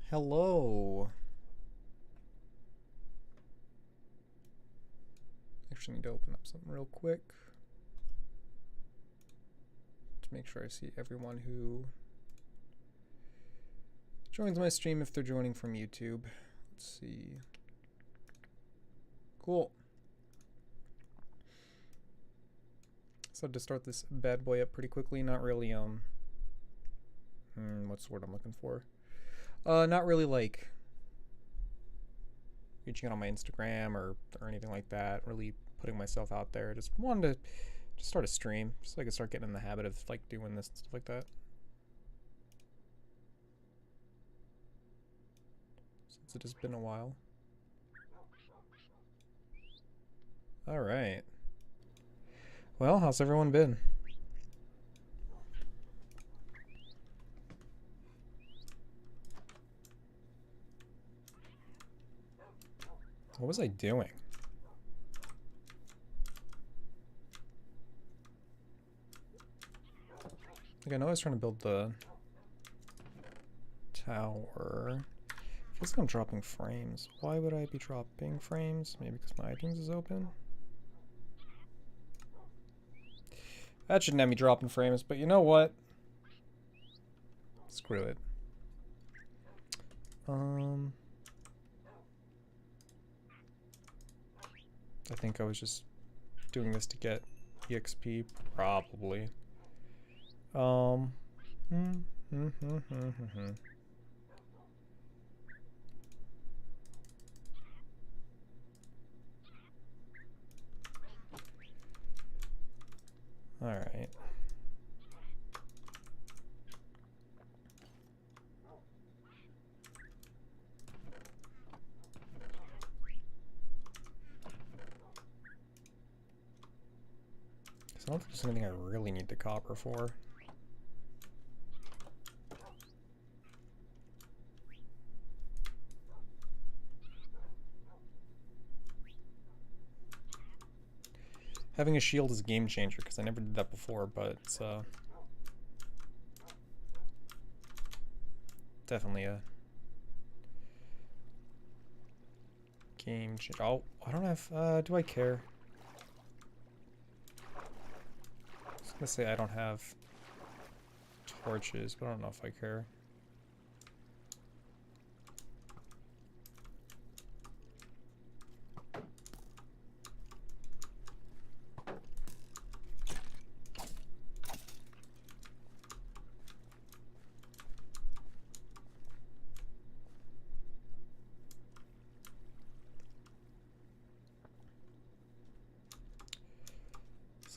Hello. Actually need to open up something real quick to make sure I see everyone who joins my stream if they're joining from YouTube. Let's see. Cool. So to start this bad boy up pretty quickly, not really what's the word I'm looking for? Not really like reaching out on my Instagram or anything like that, really putting myself out there. Just wanted to just start a stream so I could start getting in the habit of like doing this and stuff like that. Since it has been a while. Alright. Well, how's everyone been? What was I doing? Like, I know I was trying to build the tower. Feels like I'm dropping frames. Why would I be dropping frames? Maybe because my iTunes is open? That shouldn't have me dropping frames, but you know what? Screw it. I think I was just doing this to get EXP, probably. Alright. I don't think there's anything I really need the copper for. Having a shield is a game changer because I never did that before, but it's definitely a game changer. Oh, I don't have, do I care? I was gonna say I don't have torches, but I don't know if I care.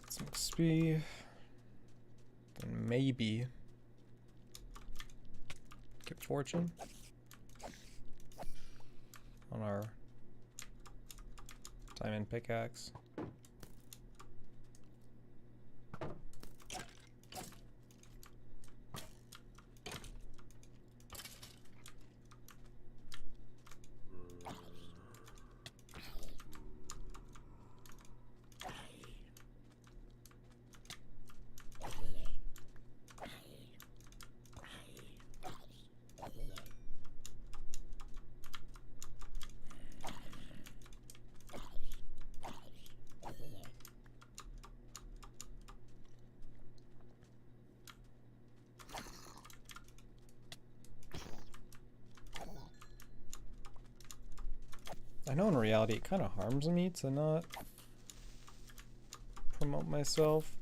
Some XP. Then maybe get fortune on our diamond pickaxe. I know in reality it kind of harms me to not promote myself,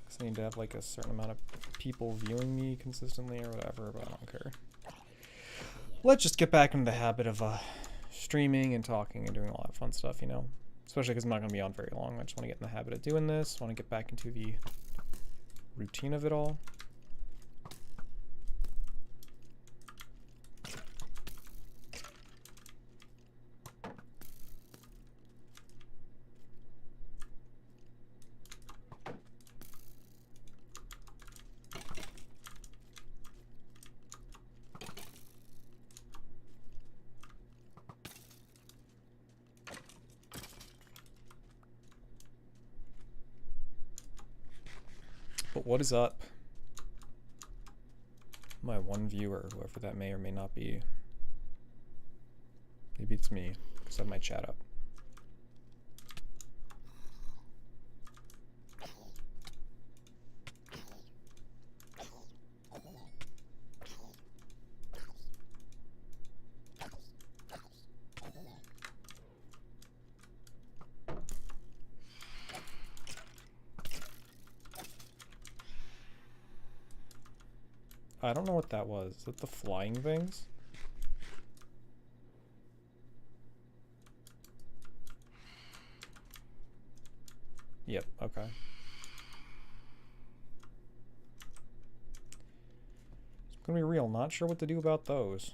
because I need to have like a certain amount of people viewing me consistently or whatever, but I don't care. Let's just get back into the habit of streaming and talking and doing all that fun stuff, you know? Especially because I'm not going to be on very long. I just want to get in the habit of doing this. I want to get back into the routine of it all. But what is up? My one viewer, whoever that may or may not be. Maybe it's me, because I have my chat up. I don't know what that was. Is that the flying things? Yep, okay. I'm gonna be real, not sure what to do about those.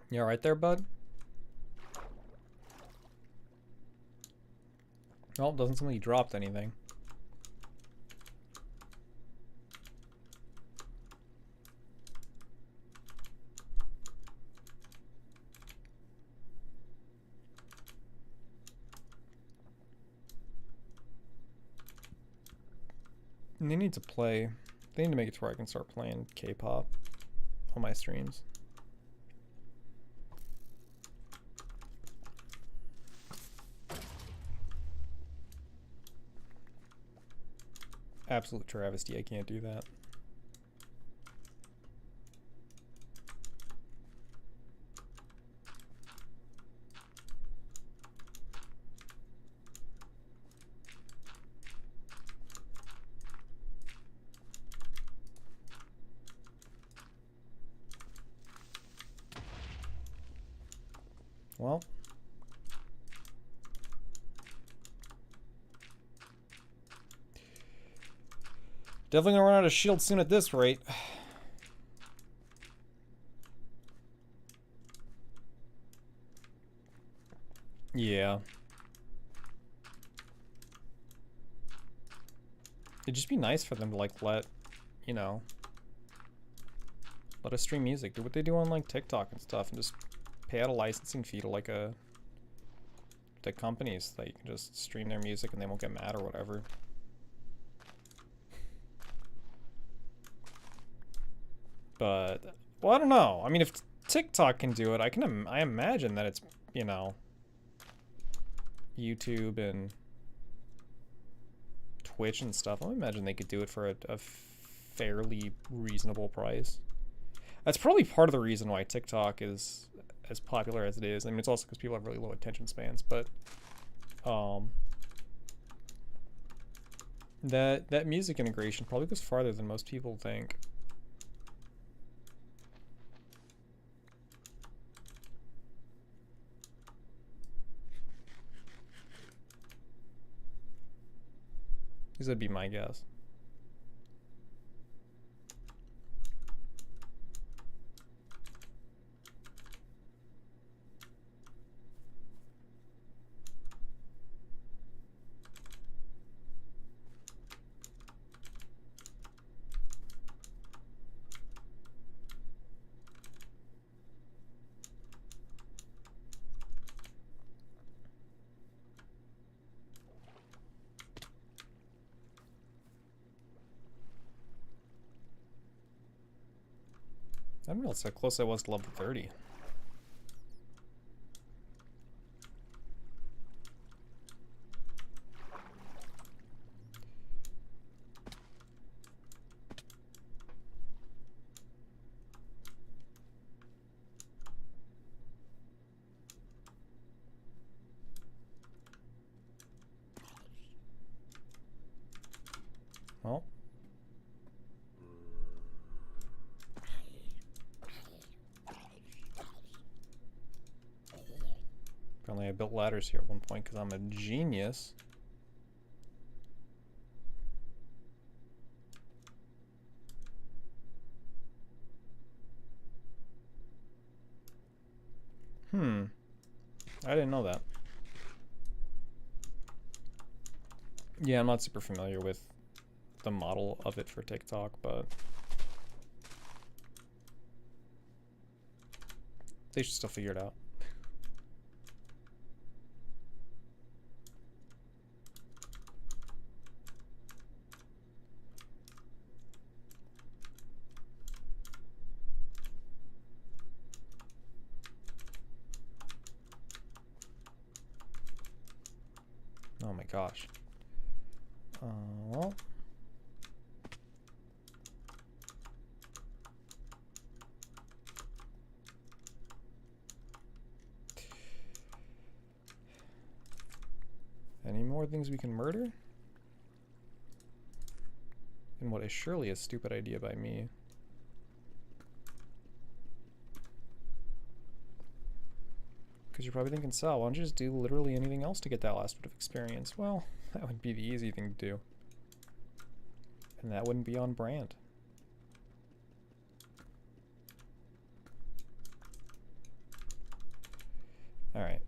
You alright there, bud? Oh, doesn't seem like you dropped anything. And they need to play. They need to make it to where I can start playing K-pop on my streams. Absolute travesty, I can't do that. Well. Definitely gonna run out of shields soon at this rate. Yeah. It'd just be nice for them to like let, you know, let us stream music. Do what they do on like TikTok and stuff and just pay out a licensing fee to like the companies that you can just stream their music and they won't get mad or whatever. But, well, I don't know. I mean, if TikTok can do it, I imagine that it's, you know, YouTube and Twitch and stuff. I imagine they could do it for a fairly reasonable price. That's probably part of the reason why TikTok is as popular as it is. I mean, it's also because people have really low attention spans, but that music integration probably goes farther than most people think. This would be my guess. I didn't realize how close I was to level 30. Well. Apparently I built ladders here at one point because I'm a genius. I didn't know that. Yeah, I'm not super familiar with the model of it for TikTok, but they should still figure it out. Oh my gosh. Well. Any more things we can murder? And what is surely a stupid idea by me. Because you're probably thinking, Sal, why don't you just do literally anything else to get that last bit of experience? Well, that would be the easy thing to do. And that wouldn't be on brand. Alright.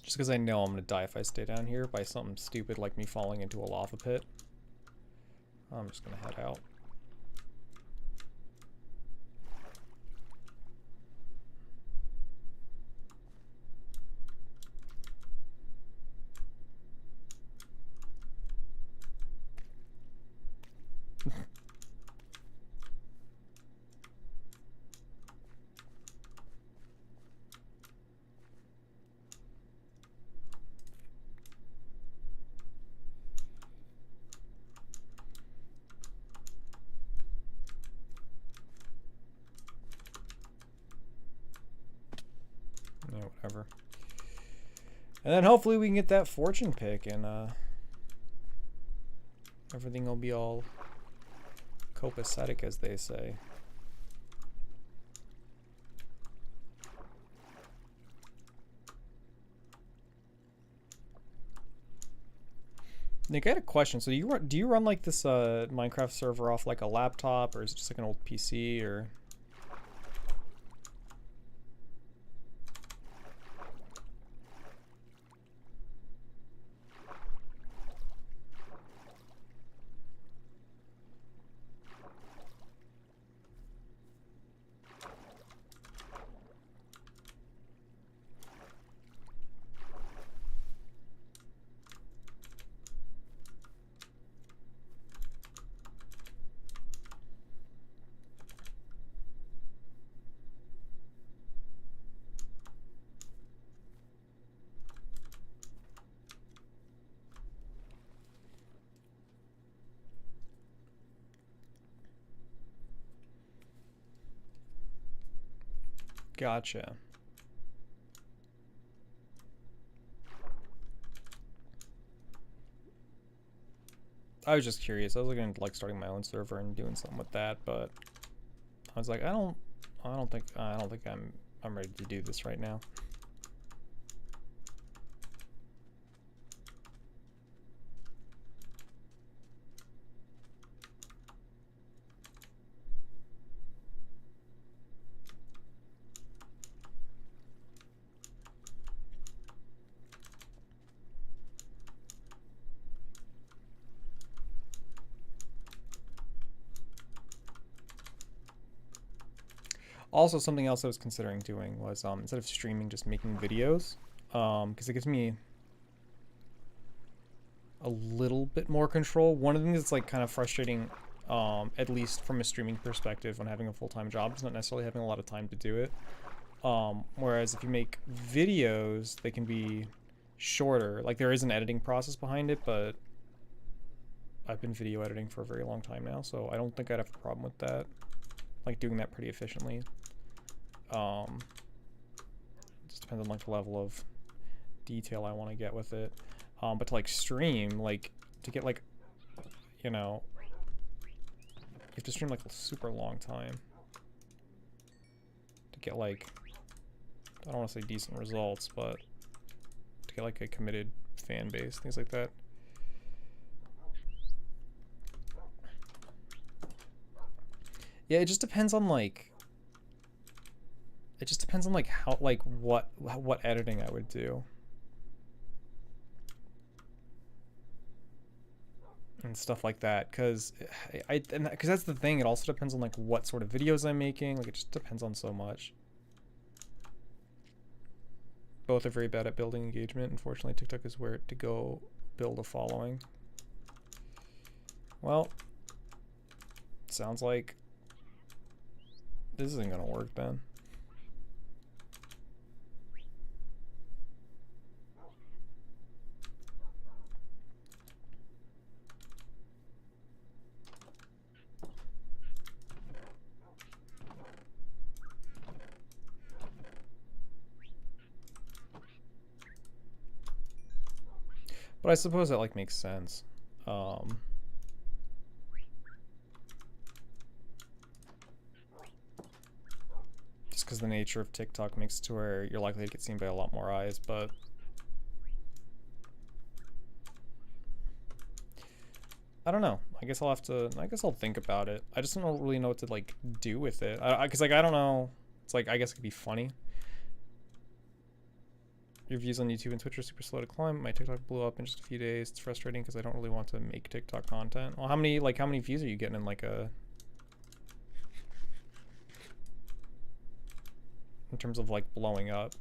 Just because I know I'm going to die if I stay down here by something stupid like me falling into a lava pit, I'm just going to head out. Yeah, whatever. And then hopefully we can get that fortune pick and everything will be all copacetic, as they say. Nick, I had a question. So do you run like this Minecraft server off like a laptop, or is it just like an old PC, or? Gotcha. I was just curious. I was looking at like starting my own server and doing something with that, but I was like, I don't think I'm ready to do this right now. Also, something else I was considering doing was instead of streaming, just making videos, because it gives me a little bit more control. One of the things that's like kind of frustrating, at least from a streaming perspective, when having a full-time job, is not necessarily having a lot of time to do it. Whereas if you make videos, they can be shorter. Like there is an editing process behind it, but I've been video editing for a very long time now, so I don't think I'd have a problem with that. Like doing that pretty efficiently. Just depends on like the level of detail I want to get with it. But to like stream, like to get like, you know, you have to stream like a super long time to get like I don't want to say decent results, but to get like a committed fan base, things like that. Yeah, it just depends on like, how, like what editing I would do. And stuff like that, because that's the thing, it also depends on like what sort of videos I'm making. Like, it just depends on so much. Both are very bad at building engagement. Unfortunately, TikTok is where to go build a following. Well, sounds like this isn't gonna work then. But I suppose that like makes sense. Just because the nature of TikTok makes it to where you're likely to get seen by a lot more eyes, but I don't know. I guess I'll think about it. I just don't really know what to like do with it. Cause like, I don't know. It's like, I guess it could be funny. Your views on YouTube and Twitch are super slow to climb. My TikTok blew up in just a few days. It's frustrating because I don't really want to make TikTok content. Well, how many views are you getting in like in terms of like blowing up?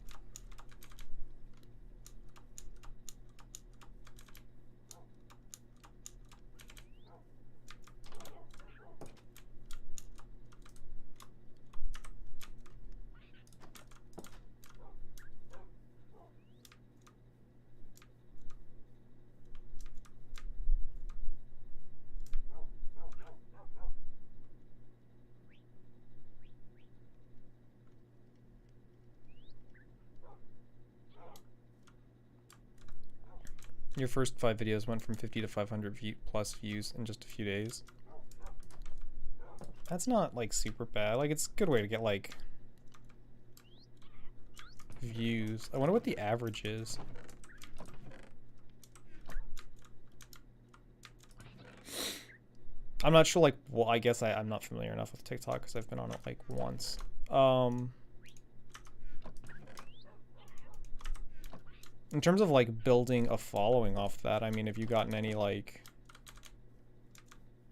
Your first 5 videos went from 50 to 500 plus views in just a few days. That's not like super bad. Like, it's a good way to get like views. I wonder what the average is. I'm not sure, like, well, I guess I'm not familiar enough with TikTok because I've been on it like once. In terms of like building a following off that, I mean, have you gotten any like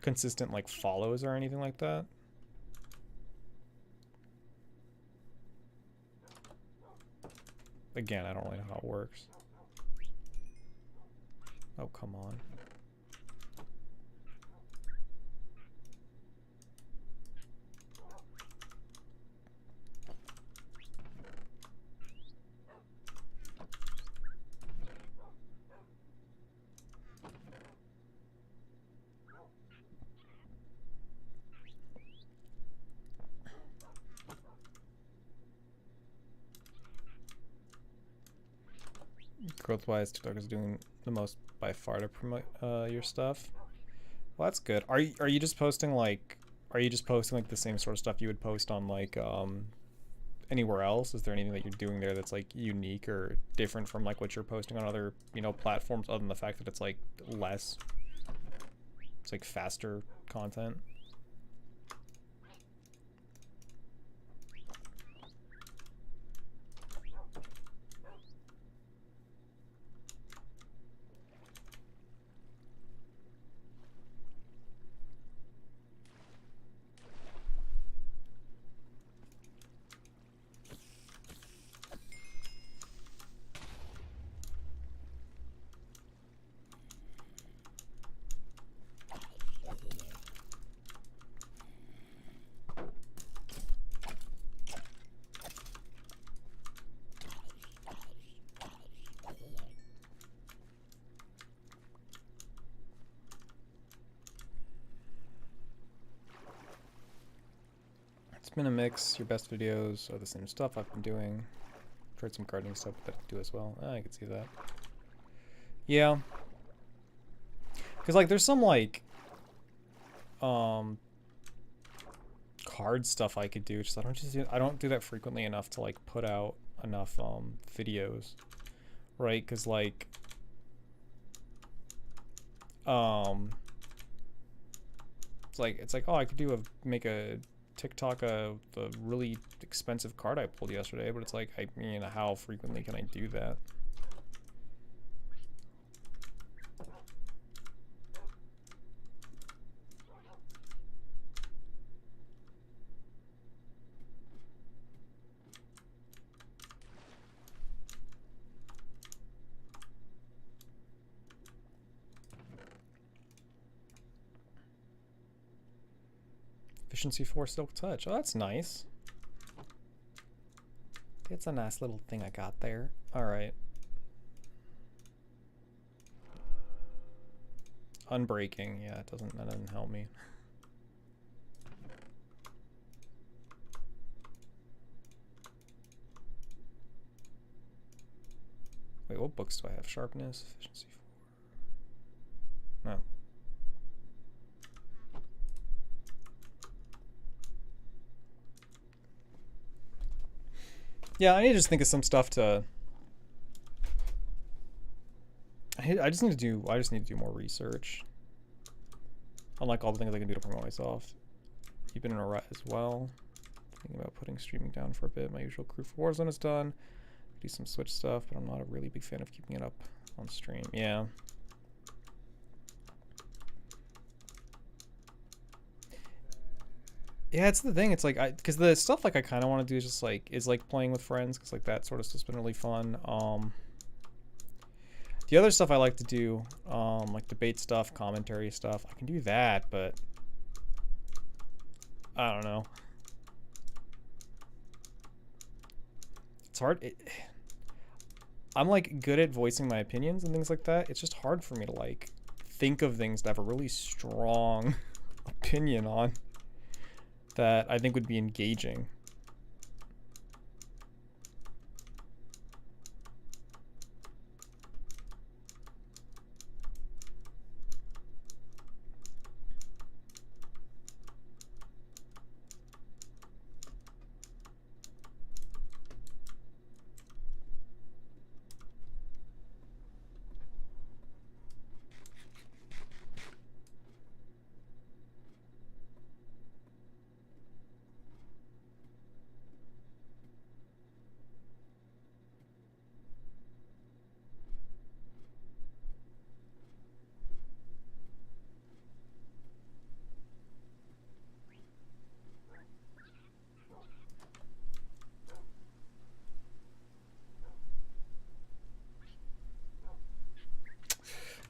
consistent like follows or anything like that? Again, I don't really know how it works. Oh, come on. Growth-wise, TikTok is doing the most by far to promote your stuff. Well, that's good. Are you just posting like the same sort of stuff you would post on like anywhere else? Is there anything that you're doing there that's like unique or different from like what you're posting on other, you know, platforms, other than the fact that it's like it's like faster content? It's been a mix. Your best videos are the same stuff I've been doing. Tried some gardening stuff that I do as well. I can see that. Yeah. Because like there's some like card stuff I could do. Just I don't do that frequently enough to like put out enough videos, right? Because like it's like, oh, I could make a TikTok of the really expensive card I pulled yesterday, but it's like, I mean, how frequently can I do that? Efficiency 4 Silk Touch. Oh, that's nice. It's a nice little thing I got there. Alright. Unbreaking. Yeah, that doesn't help me. Wait, what books do I have? Sharpness, efficiency 4. No. Yeah, I need to just think of some stuff to. I just need to do more research. Unlike all the things I can do to promote myself. You've been in a rut as well. Thinking about putting streaming down for a bit. My usual crew for Warzone is done. Do some Switch stuff, but I'm not a really big fan of keeping it up on stream. Yeah. Yeah, it's the thing. It's like because the stuff like I kind of want to do is just playing with friends, because like that sort of stuff's been really fun. The other stuff I like to do, like debate stuff, commentary stuff, I can do that, but I don't know. It's hard. I'm like good at voicing my opinions and things like that. It's just hard for me to like think of things to have a really strong opinion on that I think would be engaging.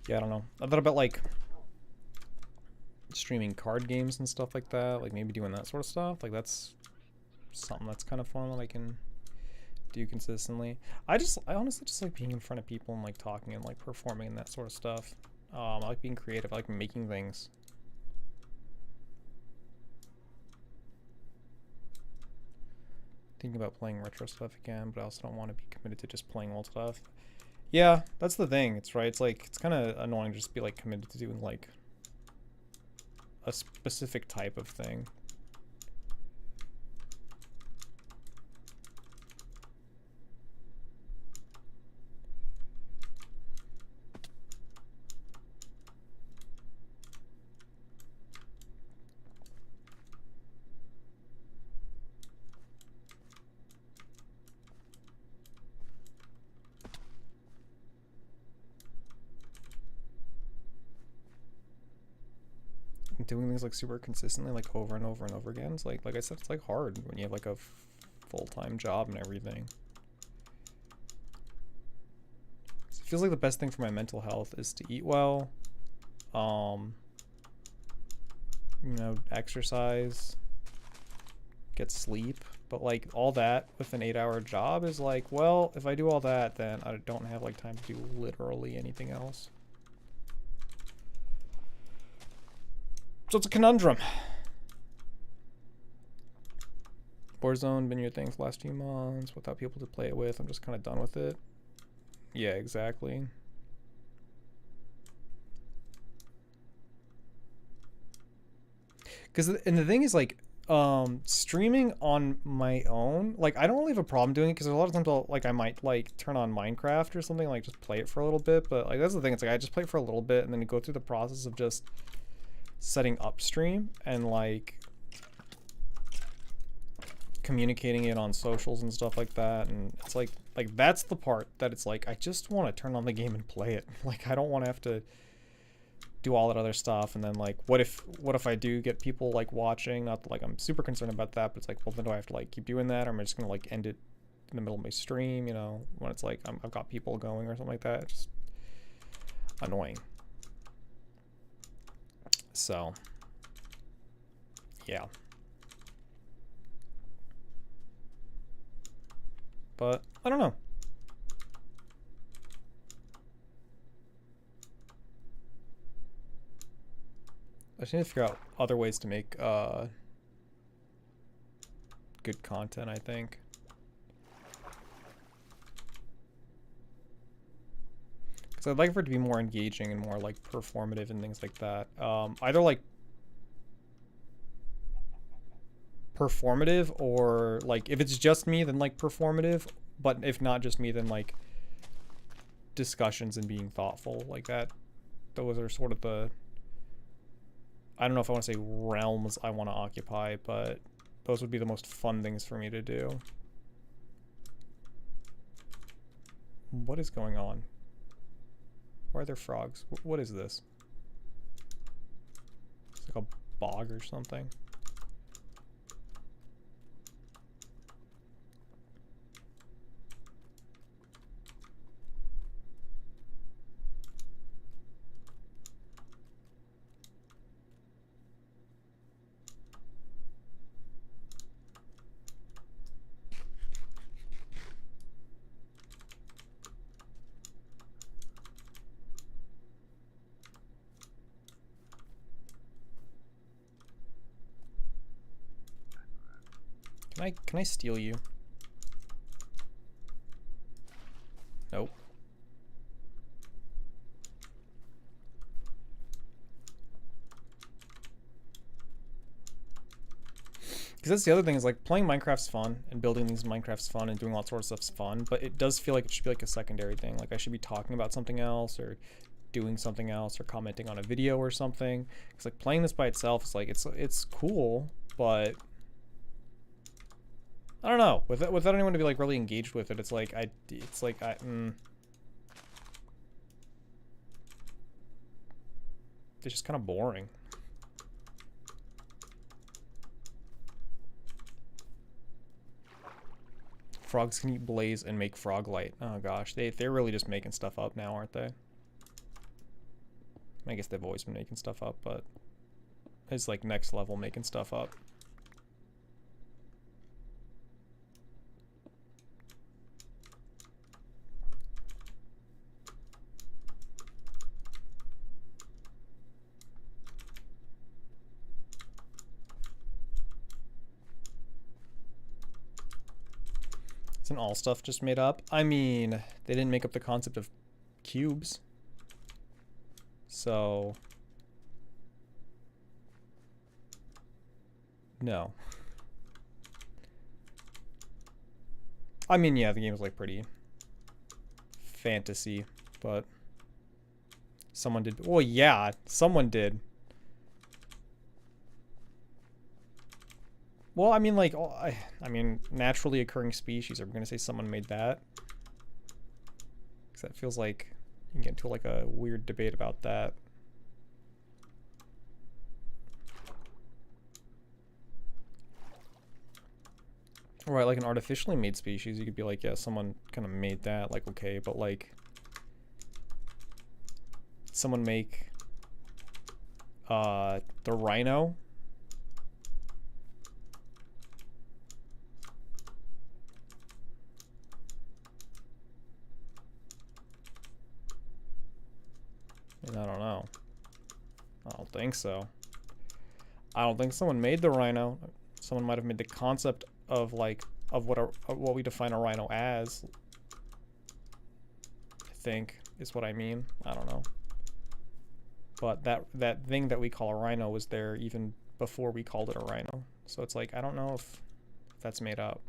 Yeah, I don't know. I thought about like streaming card games and stuff like that, like maybe doing that sort of stuff. Like that's something that's kind of fun that I can do consistently. I honestly just like being in front of people and like talking and like performing and that sort of stuff. I like being creative. I like making things. Thinking about playing retro stuff again, but I also don't want to be committed to just playing old stuff. Yeah, that's the thing. It's right. It's like it's kind of annoying to just be like committed to doing like a specific type of thing. Doing things like super consistently, like over and over and over again, it's like I said, it's like hard when you have like a full-time job and everything. So it feels like the best thing for my mental health is to eat well, you know, exercise, get sleep, but like all that with an 8-hour job is like, well, if I do all that, then I don't have like time to do literally anything else. So it's a conundrum. Warzone been your thing for the last few months without people to play it with. I'm just kind of done with it. Yeah, exactly. And the thing is, like, Streaming on my own, like I don't really have a problem doing it because a lot of times I might like turn on Minecraft or something, like just play it for a little bit. But like that's the thing, it's like I just play it for a little bit and then go through the process of just setting up stream and like communicating it on socials and stuff like that. And it's like that's the part that it's like I just want to turn on the game and play it. Like I don't want to have to do all that other stuff. And then like what if I do get people like watching? Not that, like I'm super concerned about that, but it's like, well, then do I have to like keep doing that, or am I just gonna like end it in the middle of my stream, you know, when it's like I've got people going or something like that? It's just annoying. So yeah, but I don't know. I just need to figure out other ways to make good content, I think. Because I'd like for it to be more engaging and more like performative and things like that. Either like performative, or like if it's just me, then like performative, but if not just me, then like discussions and being thoughtful like that. Those are sort of the, I don't know if I want to say realms I want to occupy, but those would be the most fun things for me to do. What is going on? Why are there frogs? What is this? It's like a bog or something. Can I steal you? Nope. Because that's the other thing, is like playing Minecraft's fun and building these Minecraft's fun and doing all sorts of stuff's fun, but it does feel like it should be like a secondary thing. Like I should be talking about something else or doing something else or commenting on a video or something. Because like playing this by itself is like it's cool, but I don't know. Without anyone to be like really engaged with it, it's like it's just kind of boring. Frogs can eat blaze and make frog light. Oh gosh, they're really just making stuff up now, aren't they? I guess they've always been making stuff up, but it's like next level making stuff up. Isn't all stuff just made up? I mean, they didn't make up the concept of cubes. So no. I mean, yeah, the game is like pretty fantasy, but someone did. Well, yeah, someone did. Well, I mean, like, I mean, naturally occurring species. Are we gonna say someone made that? Because that feels like you can get into like a weird debate about that. Right, like an artificially made species, you could be like, yeah, someone kind of made that. Like, okay, but like, did someone make the rhino? I don't know. I don't think so. I don't think someone made the rhino. Someone might have made the concept of like what we define a rhino as. I think is what I mean. I don't know. But that thing that we call a rhino was there even before we called it a rhino. So it's like, I don't know if that's made up.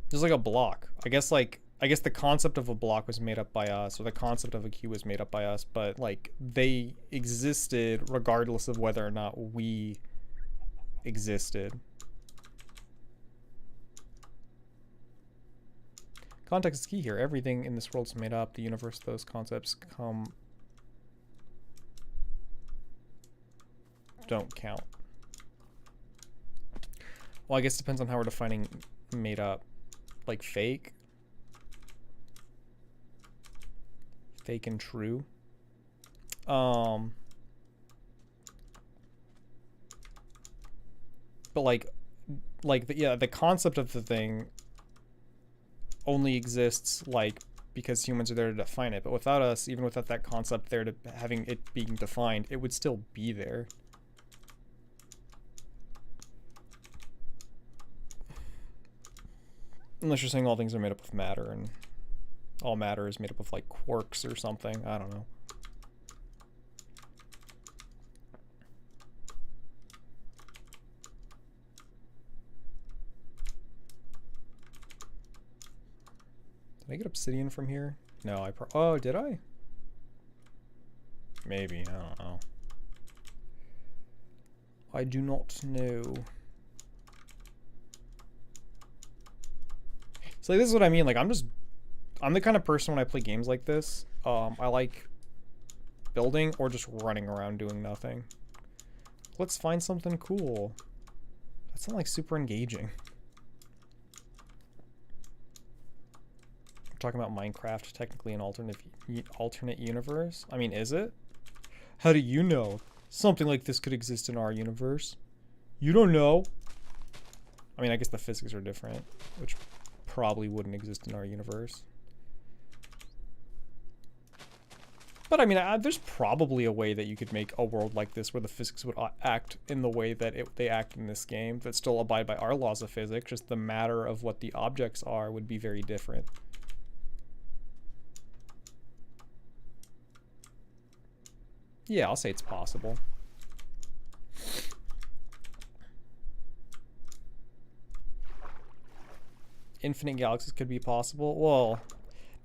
There's like a block. I guess the concept of a block was made up by us, or the concept of a cube was made up by us, but like they existed regardless of whether or not we existed. Context is key here. Everything in this world is made up. The universe, those concepts don't count. Well, I guess it depends on how we're defining made up. Like fake? Fake and true? But the concept of the thing only exists like because humans are there to define it. But without us, even without that concept there to having it being defined, it would still be there. Unless you're saying all things are made up of matter, and all matter is made up of like quarks or something. I don't know. Did I get obsidian from here? No, oh, did I? Maybe, I don't know. I do not know. So like, this is what I mean. Like, I'm the kind of person when I play games like this, I like building or just running around doing nothing. Let's find something cool. That's not like super engaging. We're talking about Minecraft, technically an alternate universe. I mean, is it? How do you know something like this could exist in our universe? You don't know. I mean, I guess the physics are different, which probably wouldn't exist in our universe. But I mean, there's probably a way that you could make a world like this where the physics would act in the way that they act in this game, that still abide by our laws of physics, just the matter of what the objects are would be very different. Yeah, I'll say it's possible. Infinite galaxies could be possible. Well,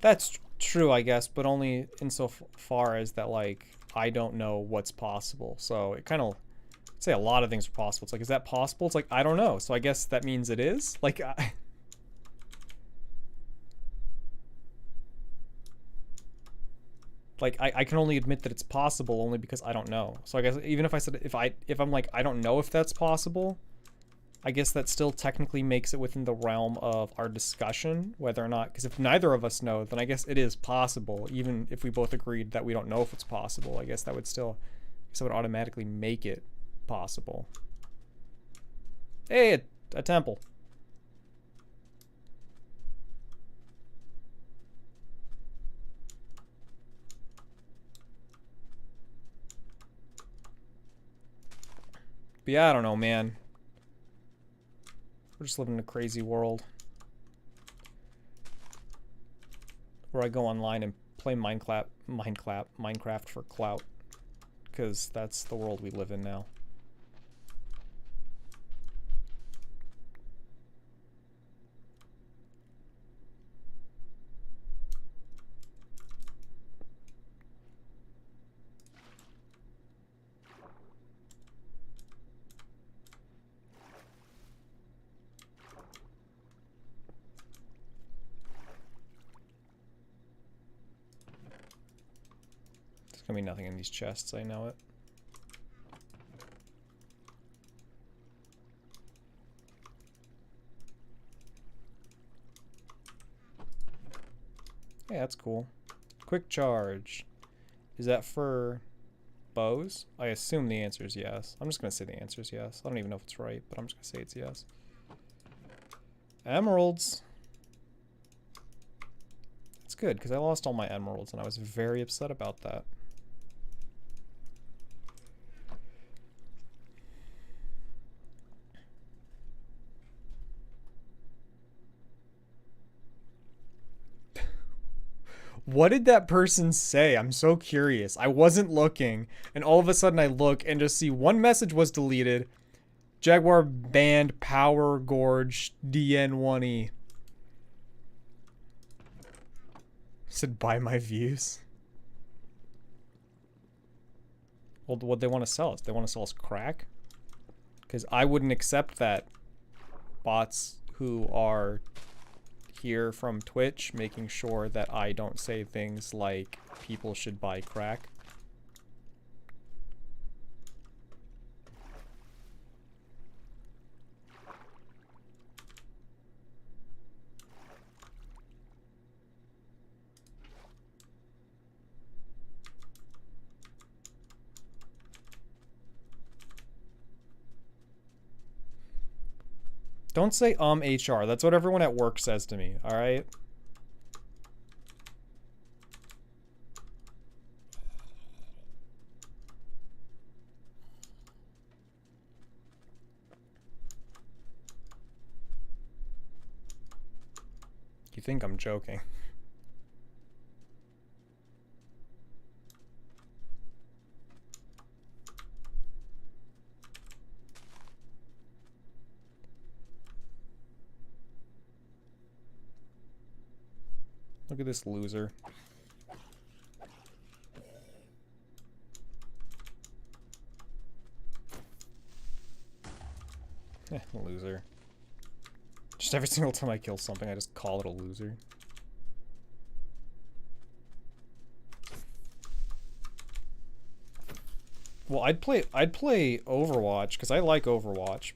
that's true, I guess, but only insofar as that, like, I don't know what's possible. So it kind of, say a lot of things are possible. It's like, is that possible? It's like, I don't know. So I guess that means it is. Like, I can only admit that it's possible only because I don't know. So I guess even if I said, if I'm like, I don't know if that's possible, I guess that still technically makes it within the realm of our discussion, whether or not, because if neither of us know, then I guess it is possible, even if we both agreed that we don't know if it's possible. I guess that would still, would automatically make it possible. Hey, a temple. But yeah, I don't know, man. We're just living in a crazy world where I go online and play Minecraft for clout, because that's the world we live in now. There's gonna be nothing in these chests, I know it. Yeah, that's cool. Quick charge. Is that for bows? I assume the answer is yes. I'm just gonna say the answer is yes. I don't even know if it's right, but I'm just gonna say it's yes. Emeralds. That's good, because I lost all my emeralds and I was very upset about that. What did that person say? I'm so curious. I wasn't looking, and all of a sudden I look and just see one message was deleted. Jaguar banned Power Gorge DN1E. Said buy my views. Well, what they want to sell us? They want to sell us crack? Because I wouldn't accept that. Bots who are here from Twitch making sure that I don't say things like people should buy crack. Don't say HR. That's what everyone at work says to me, alright? You think I'm joking. Look at this loser. Loser. Just every single time I kill something, I just call it a loser. Well, I'd play Overwatch because I like Overwatch.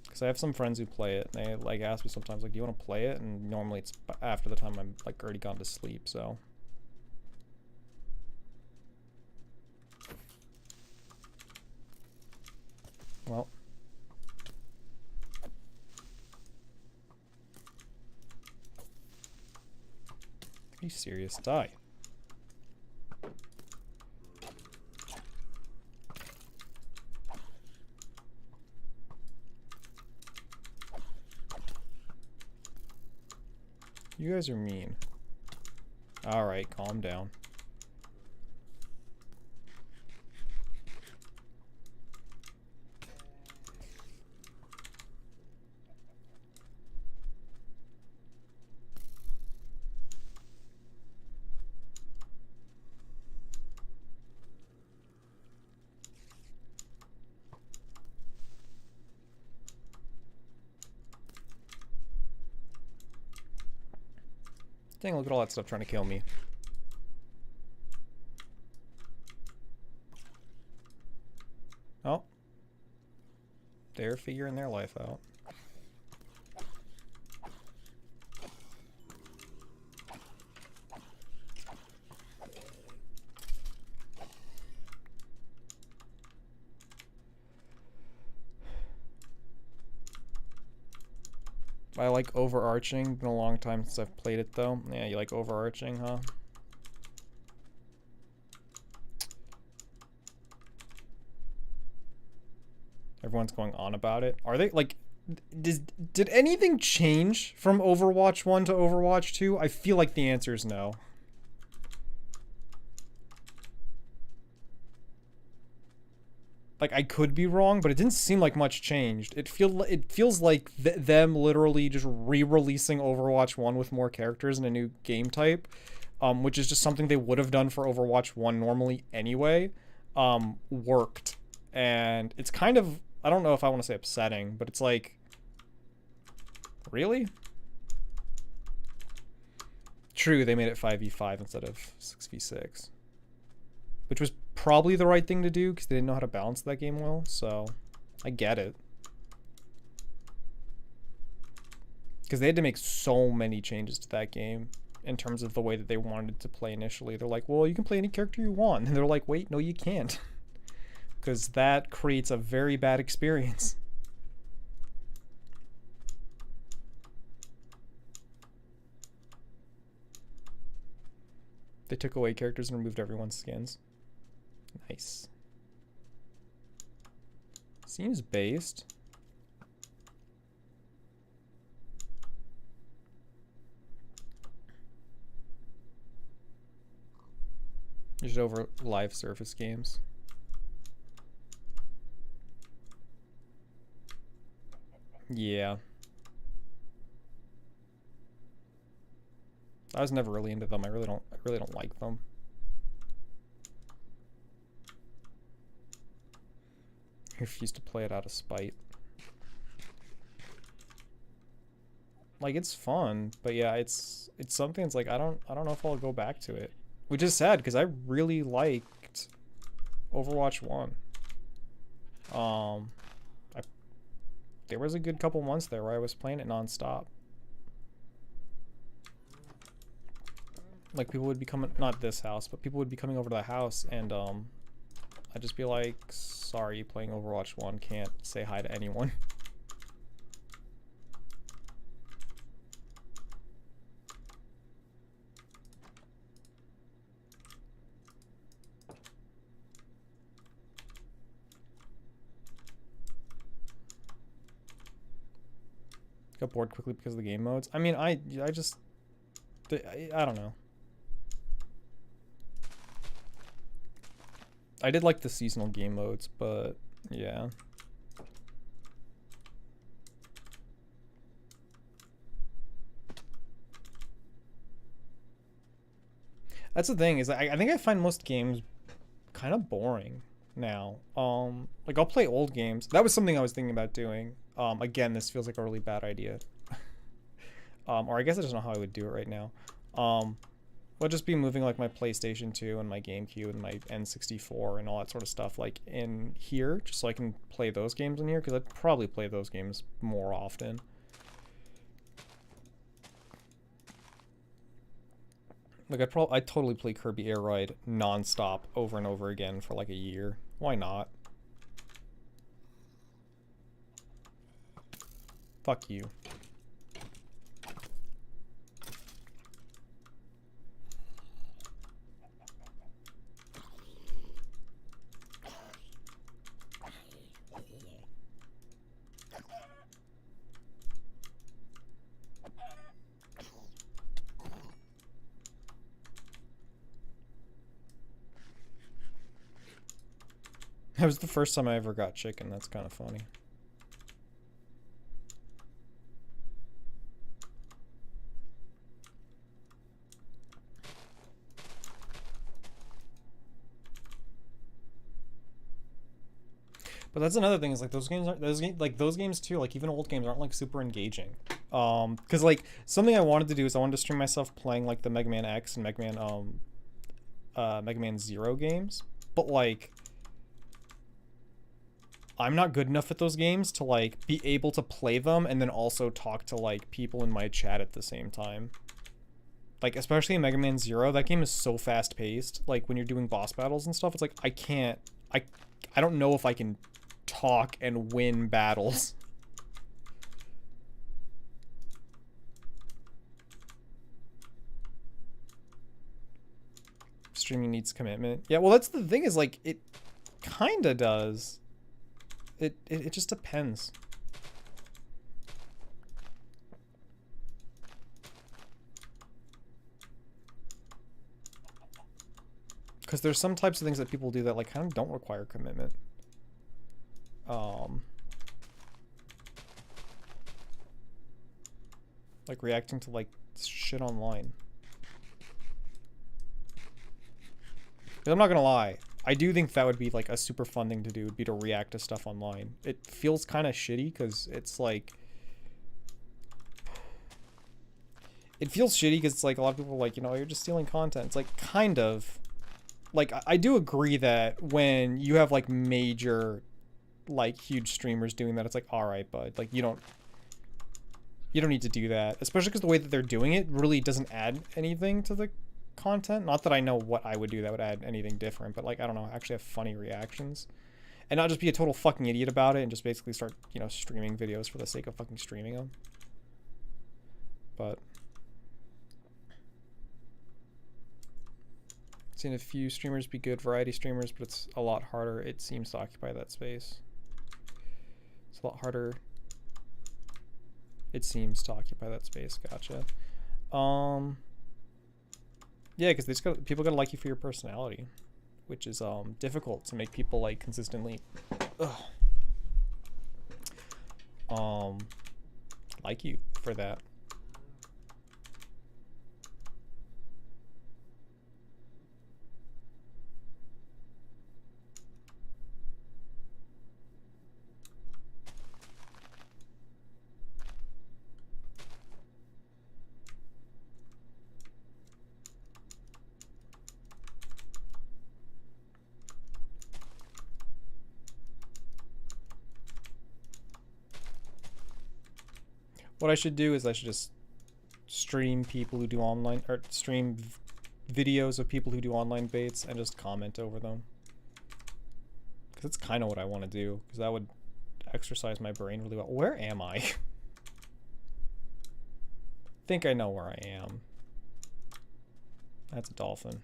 Because I have some friends who play it, and they like ask me sometimes, like, do you want to play it? And normally it's after the time I'm like already gone to sleep, so. Well. Are you serious? Die. You guys are mean. Alright, calm down. Dang, look at all that stuff trying to kill me. Oh. They're figuring their life out. I like overarching. Been a long time since I've played it though. Yeah, you like overarching, huh? Everyone's going on about it. Are they like did anything change from Overwatch 1 to Overwatch 2? I feel like the answer is no. Like, I could be wrong, but it didn't seem like much changed. It feels like them literally just re-releasing Overwatch 1 with more characters and a new game type, which is just something they would have done for Overwatch 1 normally anyway, worked. And it's kind of, I don't know if I want to say upsetting, but it's like, really? True, they made it 5v5 instead of 6v6. Which was probably the right thing to do because they didn't know how to balance that game well, so I get it. Because they had to make so many changes to that game in terms of the way that they wanted to play initially. They're like, well, you can play any character you want. And they're like, wait, no, you can't. Because that creates a very bad experience. They took away characters and removed everyone's skins. Nice. Seems based. Just over live Surface games. Yeah. I was never really into them. I really don't like them. I refuse to play it out of spite. Like, it's fun, but yeah, it's something that's like I don't know if I'll go back to it. Which is sad because I really liked Overwatch 1. There was a good couple months there where I was playing it nonstop. Like, people would be coming, not this house, but people would be coming over to the house, and I'd just be like, sorry, playing Overwatch 1, can't say hi to anyone. Got bored quickly because of the game modes. I mean, I don't know. I did like the seasonal game modes, but yeah. That's the thing, is I think I find most games kind of boring now. Like, I'll play old games. That was something I was thinking about doing. Again, this feels like a really bad idea. Or I guess I just know how I would do it right now. I'll just be moving like my PlayStation 2 and my GameCube and my N64 and all that sort of stuff like in here, just so I can play those games in here, because I'd probably play those games more often. Like, I'd totally play Kirby Air Ride non-stop over and over again for like a year. Why not? Fuck you. That was the first time I ever got chicken. That's kind of funny. But that's another thing, is like those games too, like even old games aren't like super engaging. Because like something I wanted to do is I wanted to stream myself playing like the Mega Man X and Mega Man Zero games, but like I'm not good enough at those games to like be able to play them and then also talk to like people in my chat at the same time. Like, especially in Mega Man Zero, that game is so fast paced. Like when you're doing boss battles and stuff, it's like I don't know if I can talk and win battles. Streaming needs commitment. Yeah, well, that's the thing, is like it kind of does. It just depends. Because there's some types of things that people do that like kind of don't require commitment. Like reacting to like shit online. I'm not gonna lie, I do think that would be like a super fun thing to do, would be to react to stuff online. It feels kind of shitty because it's like, it feels shitty because it's like a lot of people are like, you know, you're just stealing content. It's like kind of like, I do agree that when you have like major like huge streamers doing that, it's like, all right, bud, like you don't need to do that, especially because the way that they're doing it really doesn't add anything to the content. Not that I know what I would do that would add anything different, but like, I don't know, actually have funny reactions and not just be a total fucking idiot about it and just basically start, you know, streaming videos for the sake of fucking streaming them. But seen a few streamers be good variety streamers, but it's a lot harder, it seems, to occupy that space. It's a lot harder, it seems, to occupy that space. Gotcha. Yeah, because people gotta like you for your personality, which is difficult to make people like consistently like you for that. What I should do is I should just stream people who do online, or stream videos of people who do online baits and just comment over them. Because that's kind of what I want to do, because that would exercise my brain really well. Where am I? I think I know where I am. That's a dolphin.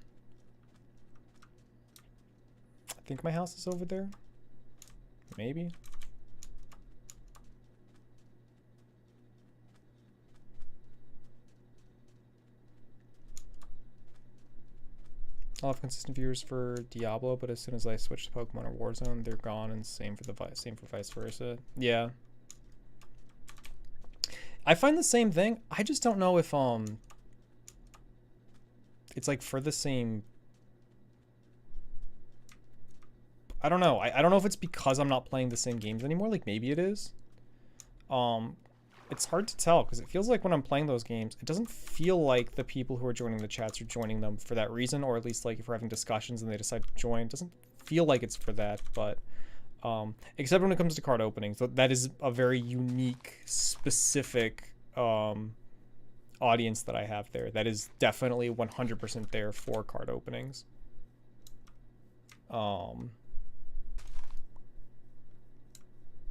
I think my house is over there. Maybe. I'll have consistent viewers for Diablo, but as soon as I switch to Pokemon or Warzone, they're gone, and same for vice versa. Yeah. I find the same thing. I just don't know if it's like for the same. I don't know. I don't know if it's because I'm not playing the same games anymore. Like maybe it is. It's hard to tell because it feels like when I'm playing those games, it doesn't feel like the people who are joining the chats are joining them for that reason, or at least like if we're having discussions and they decide to join, it doesn't feel like it's for that. But except when it comes to card openings, that is a very unique, specific audience that I have there. That is definitely 100% there for card openings.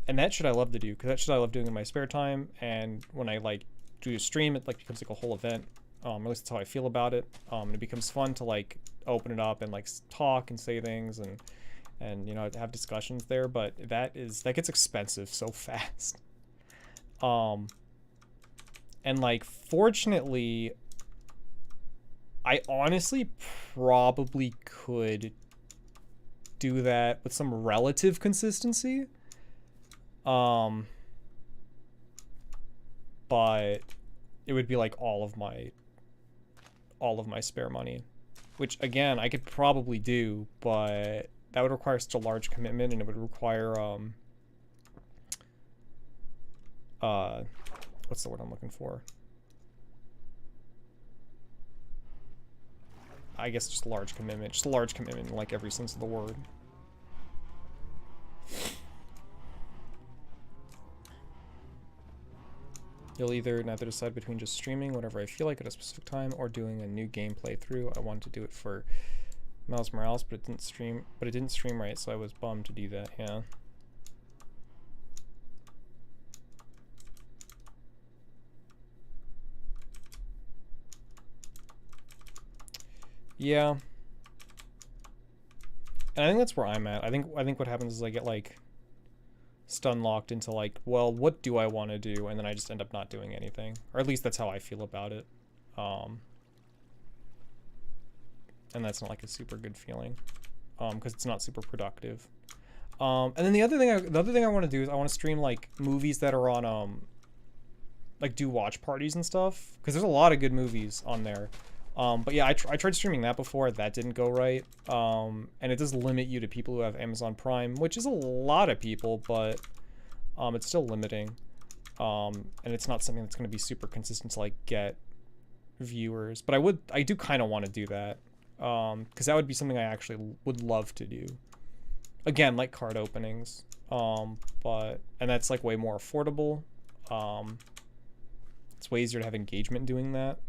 And that shit I love to do, because that shit I love doing in my spare time, and when I like do a stream, it like becomes like a whole event. At least that's how I feel about it. And it becomes fun to like open it up and like talk and say things and you know, have discussions there, but that gets expensive so fast. And like fortunately, I honestly probably could do that with some relative consistency. But it would be like all of my spare money, which again I could probably do, but that would require such a large commitment, and it would require what's the word I'm looking for? I guess just large commitment, just a large commitment in like every sense of the word. You'll either decide between just streaming whatever I feel like at a specific time or doing a new game playthrough. I wanted to do it for Miles Morales, but it didn't stream right, so I was bummed to do that. Yeah. Yeah. And I think that's where I'm at. I think what happens is I get like stun locked into like, well, what do I want to do? And then I just end up not doing anything. Or at least that's how I feel about it. And that's not like a super good feeling. Because it's not super productive. And then the other thing I want to do is I want to stream like movies that are on like do watch parties and stuff. Because there's a lot of good movies on there. But yeah, I tried streaming that before. That didn't go right. And it does limit you to people who have Amazon Prime, which is a lot of people, but it's still limiting. And it's not something that's going to be super consistent to like get viewers. But I do kind of want to do that. Because that would be something I actually would love to do. Again, like card openings. And that's like way more affordable. It's way easier to have engagement doing that.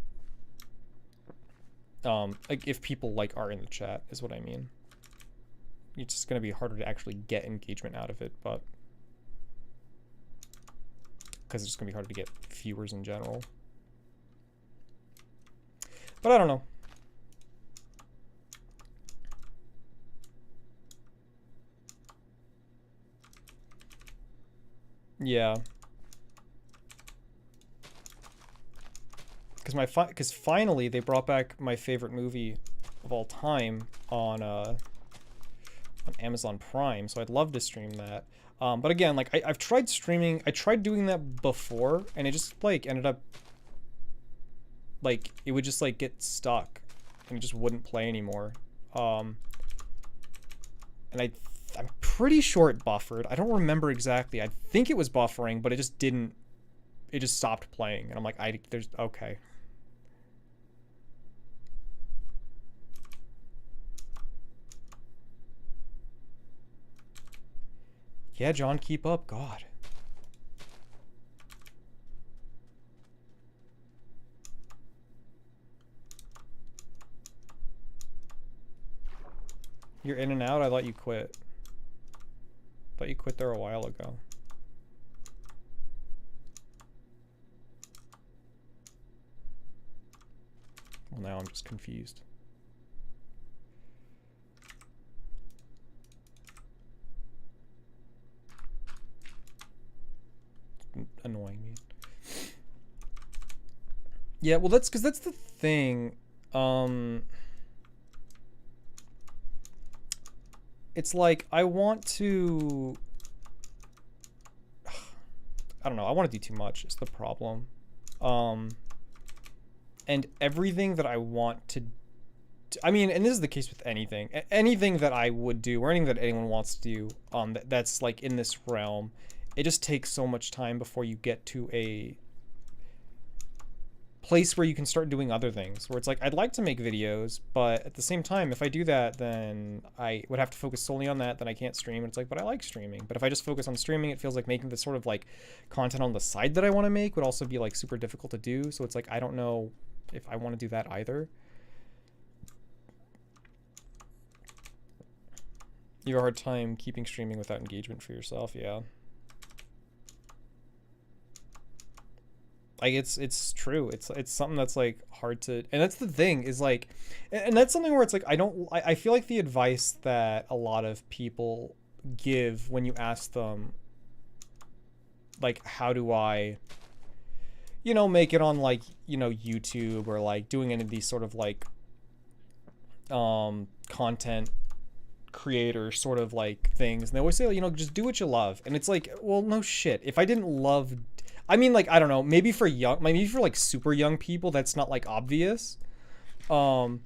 Like if people like are in the chat is what I mean. It's just gonna be harder to actually get engagement out of it, but because it's just gonna be harder to get viewers in general. But I don't know. Yeah. because finally they brought back my favorite movie of all time on Amazon Prime, so I'd love to stream that. But again, like I've tried streaming, I tried doing that before, and it just like ended up like it would just like get stuck and it just wouldn't play anymore. And I'm pretty sure it buffered. I don't remember exactly. I think it was buffering, but it just didn't. It just stopped playing, and I'm like, there's okay. Yeah, John, keep up. God. You're in and out? I thought you quit. I thought you quit there a while ago. Well, now I'm just confused. Annoying me. Yeah, well that's because that's the thing. It's like I want to I don't know, I want to do too much. It's the problem. And everything that I want to I mean, and this is the case with anything. Anything that I would do or anything that anyone wants to do that's like in this realm, it just takes so much time before you get to a place where you can start doing other things. Where it's like, I'd like to make videos, but at the same time, if I do that, then I would have to focus solely on that, then I can't stream. And it's like, but I like streaming. But if I just focus on streaming, it feels like making the sort of like content on the side that I want to make would also be like super difficult to do. So it's like, I don't know if I want to do that either. You have a hard time keeping streaming without engagement for yourself, yeah. Like it's true. It's something that's like hard to, and that's the thing is like, and that's something where it's like I feel like the advice that a lot of people give when you ask them, like, how do I, you know, make it on like, you know, YouTube or like doing any of these sort of like content creator sort of like things, and they always say, you know, just do what you love. And it's like, well, no shit. If I didn't love, I mean, like, I don't know, maybe for like super young people, that's not like obvious. Because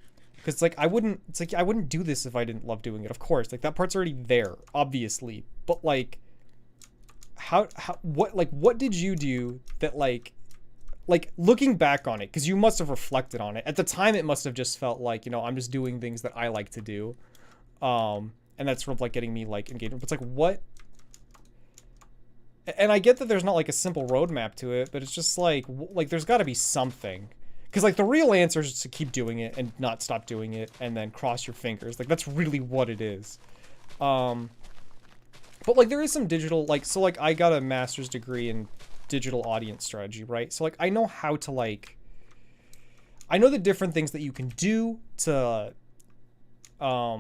it's like, I wouldn't do this if I didn't love doing it. Of course, like that part's already there, obviously. But like, what did you do that like looking back on it, because you must have reflected on it. At the time, it must have just felt like, you know, I'm just doing things that I like to do. And that's sort of like getting me like engagement. But it's like, what? And I get that there's not like a simple roadmap to it, but it's just like there's got to be something. Because like the real answer is to keep doing it and not stop doing it and then cross your fingers. Like that's really what it is. But like there is some digital, like, so like I got a master's degree in digital audience strategy, right? So like I know how to like, I know the different things that you can do to, I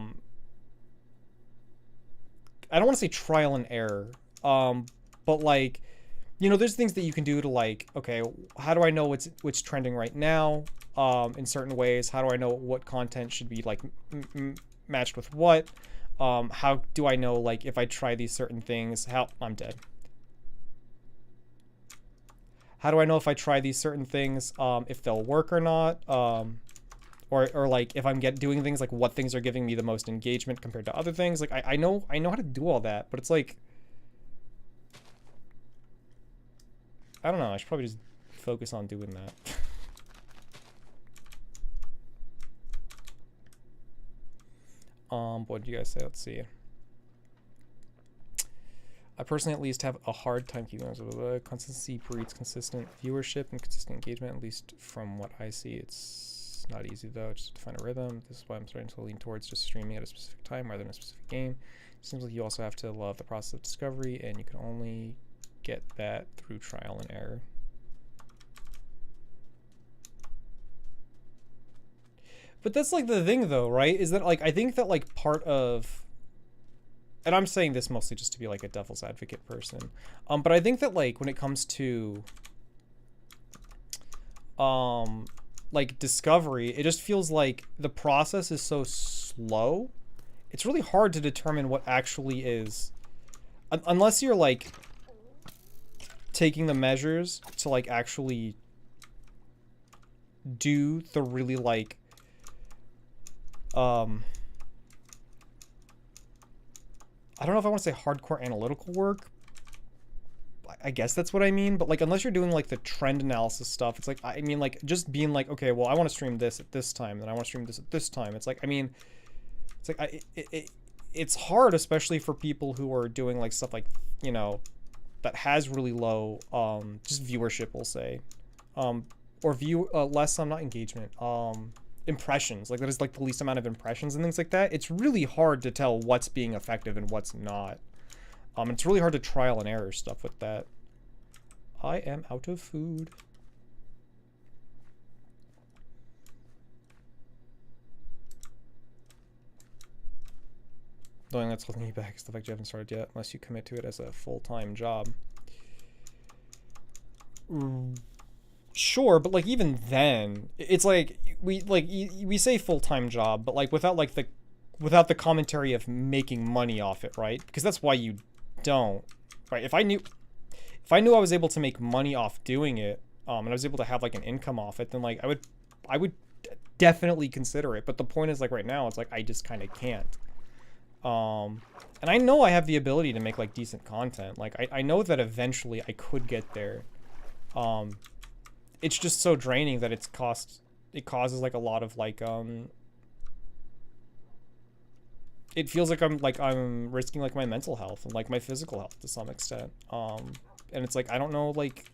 don't want to say trial and error, but like, you know, there's things that you can do to like, okay, how do I know what's trending right now, in certain ways? How do I know what content should be like matched with what? How do I know, like, if I try these certain things, I'm dead. How do I know if I try these certain things, if they'll work or not? Or like if I'm doing things, like what things are giving me the most engagement compared to other things. Like I know how to do all that, but it's like, I don't know, I should probably just focus on doing that. What did you guys say? Let's see. I personally at least have a hard time keeping up. Consistency breeds consistent viewership and consistent engagement, at least from what I see. It's not easy though, just to find a rhythm. This is why I'm starting to lean towards just streaming at a specific time rather than a specific game. It seems like you also have to love the process of discovery, and you can only get that through trial and error. But that's like the thing though, right? Is that like, I think that like part of, and I'm saying this mostly just to be like a devil's advocate person, but I think that like when it comes to like discovery, it just feels like the process is so slow. It's really hard to determine what actually is, unless you're like taking the measures to like actually do the really like I don't know if I want to say hardcore analytical work. I guess that's what I mean, but like unless you're doing like the trend analysis stuff, it's like, I mean, like just being like, okay, well, I want to stream this at this time, then I want to stream this at this time. It's like, I mean, it's like it's hard, especially for people who are doing like stuff like, you know, that has really low just viewership, we'll say, or less not engagement, impressions, like that is like the least amount of impressions and things like that. It's really hard to tell what's being effective and what's not. It's really hard to trial and error stuff with that. I am out of food. The only thing that's holding you back is the fact you haven't started yet, unless you commit to it as a full-time job. Sure, but like even then, it's like we say full-time job, but like without the commentary of making money off it, right? Because that's why you don't, right? If I knew I was able to make money off doing it, and I was able to have like an income off it, then like I would definitely consider it. But the point is, like right now, it's like I just kind of can't. And I know I have the ability to make like decent content. Like I know that eventually I could get there. It's just so draining that it causes like a lot of like it feels like I'm risking like my mental health and like my physical health to some extent. And it's like, I don't know, like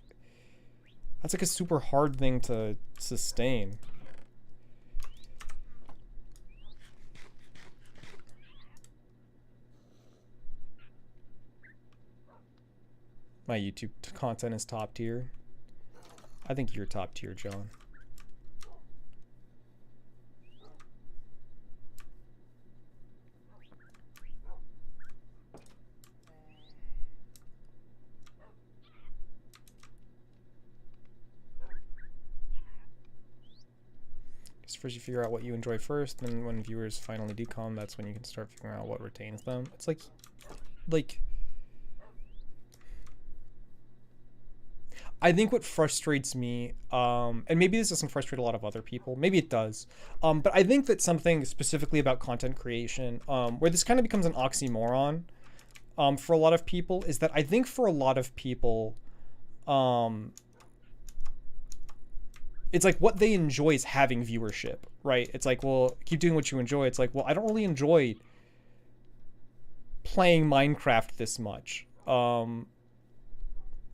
that's like a super hard thing to sustain. My YouTube content is top tier. I think you're top tier, John. Just first you figure out what you enjoy first, then when viewers finally do come, that's when you can start figuring out what retains them. It's like I think what frustrates me, and maybe this doesn't frustrate a lot of other people, maybe it does, but I think that something specifically about content creation, where this kind of becomes an oxymoron for a lot of people, is that I think for a lot of people, it's like what they enjoy is having viewership, right? It's like, well, keep doing what you enjoy. It's like, well, I don't really enjoy playing Minecraft this much.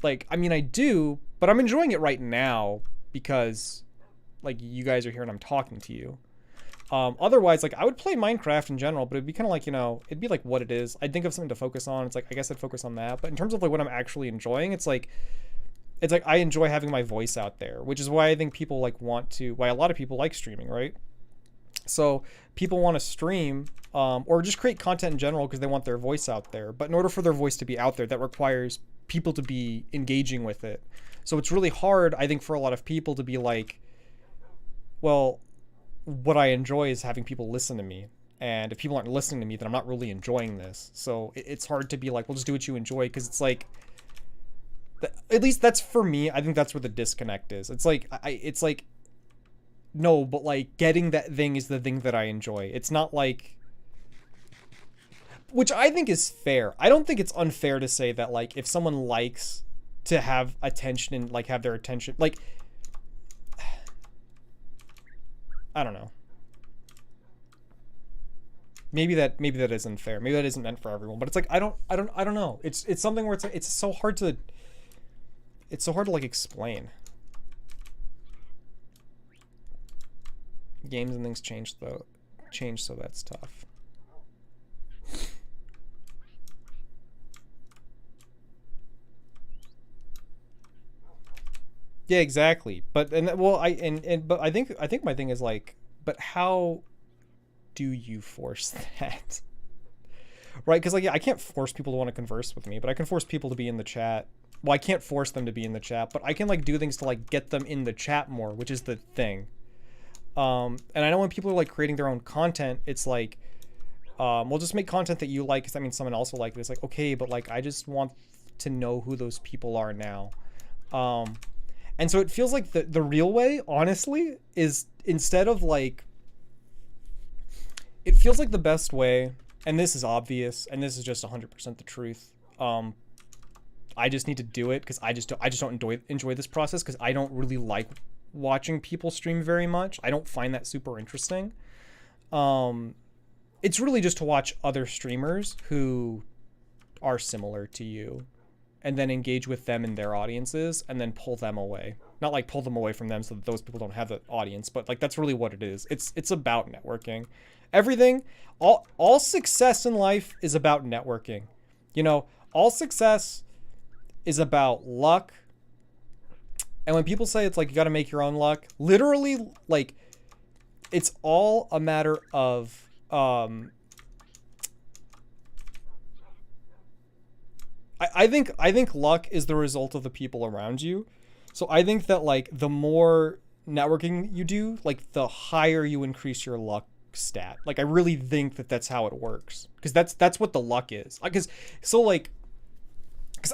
Like, I mean, I do, but I'm enjoying it right now because, like, you guys are here and I'm talking to you. Otherwise, like, I would play Minecraft in general, but it'd be kind of like, you know, it'd be like what it is. I'd think of something to focus on. It's like, I guess I'd focus on that. But in terms of, like, what I'm actually enjoying, it's like I enjoy having my voice out there, which is why I think people, like, why a lot of people like streaming, right? So people want to stream or just create content in general because they want their voice out there. But in order for their voice to be out there, that requires people to be engaging with it. So it's really hard, I think, for a lot of people to be like, well, what I enjoy is having people listen to me. And if people aren't listening to me, then I'm not really enjoying this. So it's hard to be like, well, just do what you enjoy, because it's like, at least that's for me. I think that's where the disconnect is. It's like, it's like, no, but like getting that thing is the thing that I enjoy. It's not like, which I think is fair. I don't think it's unfair to say that, like, if someone likes to have attention and, like, have their attention, like, I don't know. Maybe that isn't fair. Maybe that isn't meant for everyone. But it's like, I don't know. It's something where it's so hard to like explain. Games and things change, so that's tough. Yeah, exactly. But but I think my thing is like, but how do you force that? Right? Because like, yeah, I can't force people to want to converse with me, but I can force people to be in the chat well, I can't force them to be in the chat, but I can like do things to like get them in the chat more, which is the thing. And I know when people are like creating their own content, it's like, we'll just make content that you like, because that means someone else will like it. It's like, okay, but like I just want to know who those people are now. And so it feels like the real way, honestly, is instead of like, it feels like the best way, and this is obvious, and this is just 100% the truth. I just need to do it because I just don't enjoy this process, because I don't really like watching people stream very much. I don't find that super interesting. It's really just to watch other streamers who are similar to you, and then engage with them and their audiences, and then pull them away. Not like pull them away from them so that those people don't have the audience, but like that's really what it is. It's about networking. Everything, all success in life is about networking. You know, all success is about luck. And when people say it's like you got to make your own luck, literally, like, it's all a matter of I think luck is the result of the people around you. So I think that like the more networking you do, like the higher you increase your luck stat. Like I really think that that's how it works, because that's what the luck is. Because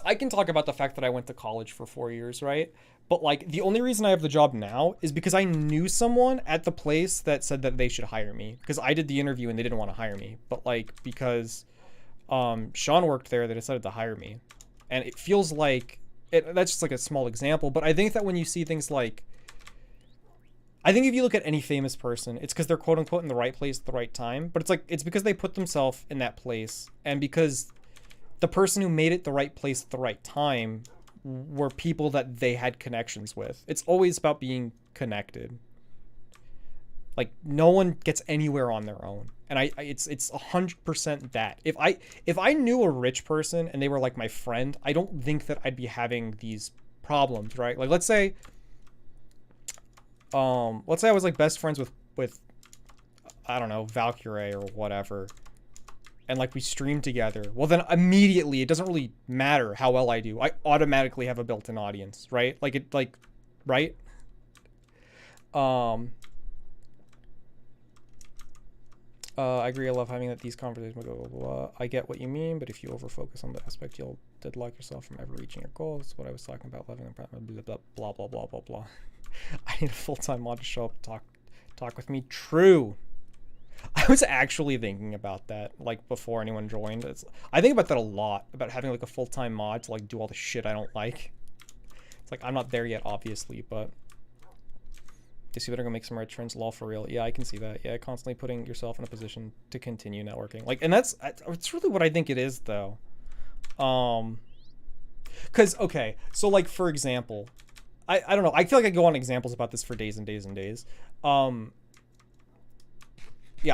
I can talk about the fact that I went to college for 4 years, right? But like the only reason I have the job now is because I knew someone at the place that said that they should hire me, because I did the interview and they didn't want to hire me. But like because Sean worked there, they decided to hire me. And it feels like that's just like a small example, but I think that when you see things like, I think if you look at any famous person, it's because they're quote unquote in the right place at the right time, but it's because they put themselves in that place, and because the person who made it the right place at the right time were people that they had connections with. It's always about being connected. Like no one gets anywhere on their own. And it's 100% that. If I knew a rich person and they were like my friend, I don't think that I'd be having these problems, right? Like let's say I was like best friends with I don't know, Valkyrie or whatever, and like we stream together. Well then immediately it doesn't really matter how well I do. I automatically have a built-in audience, right? Right? I agree. I love having these conversations. Blah, blah, blah. I get what you mean, but if you overfocus on the aspect, you'll deadlock yourself from ever reaching your goals. That's what I was talking about. Loving the blah blah blah blah blah. I need a full-time mod to show up and talk with me. True. I was actually thinking about that like before anyone joined. I think about that a lot, about having like a full-time mod to like do all the shit I don't like. It's like I'm not there yet, obviously, but. You see, better go make some red trends, lol, for real. Yeah, I can see that. Yeah, constantly putting yourself in a position to continue networking. Like, and it's really what I think it is, though. Because, okay, so, like, for example, I don't know. I feel like I go on examples about this for days and days and days. Yeah,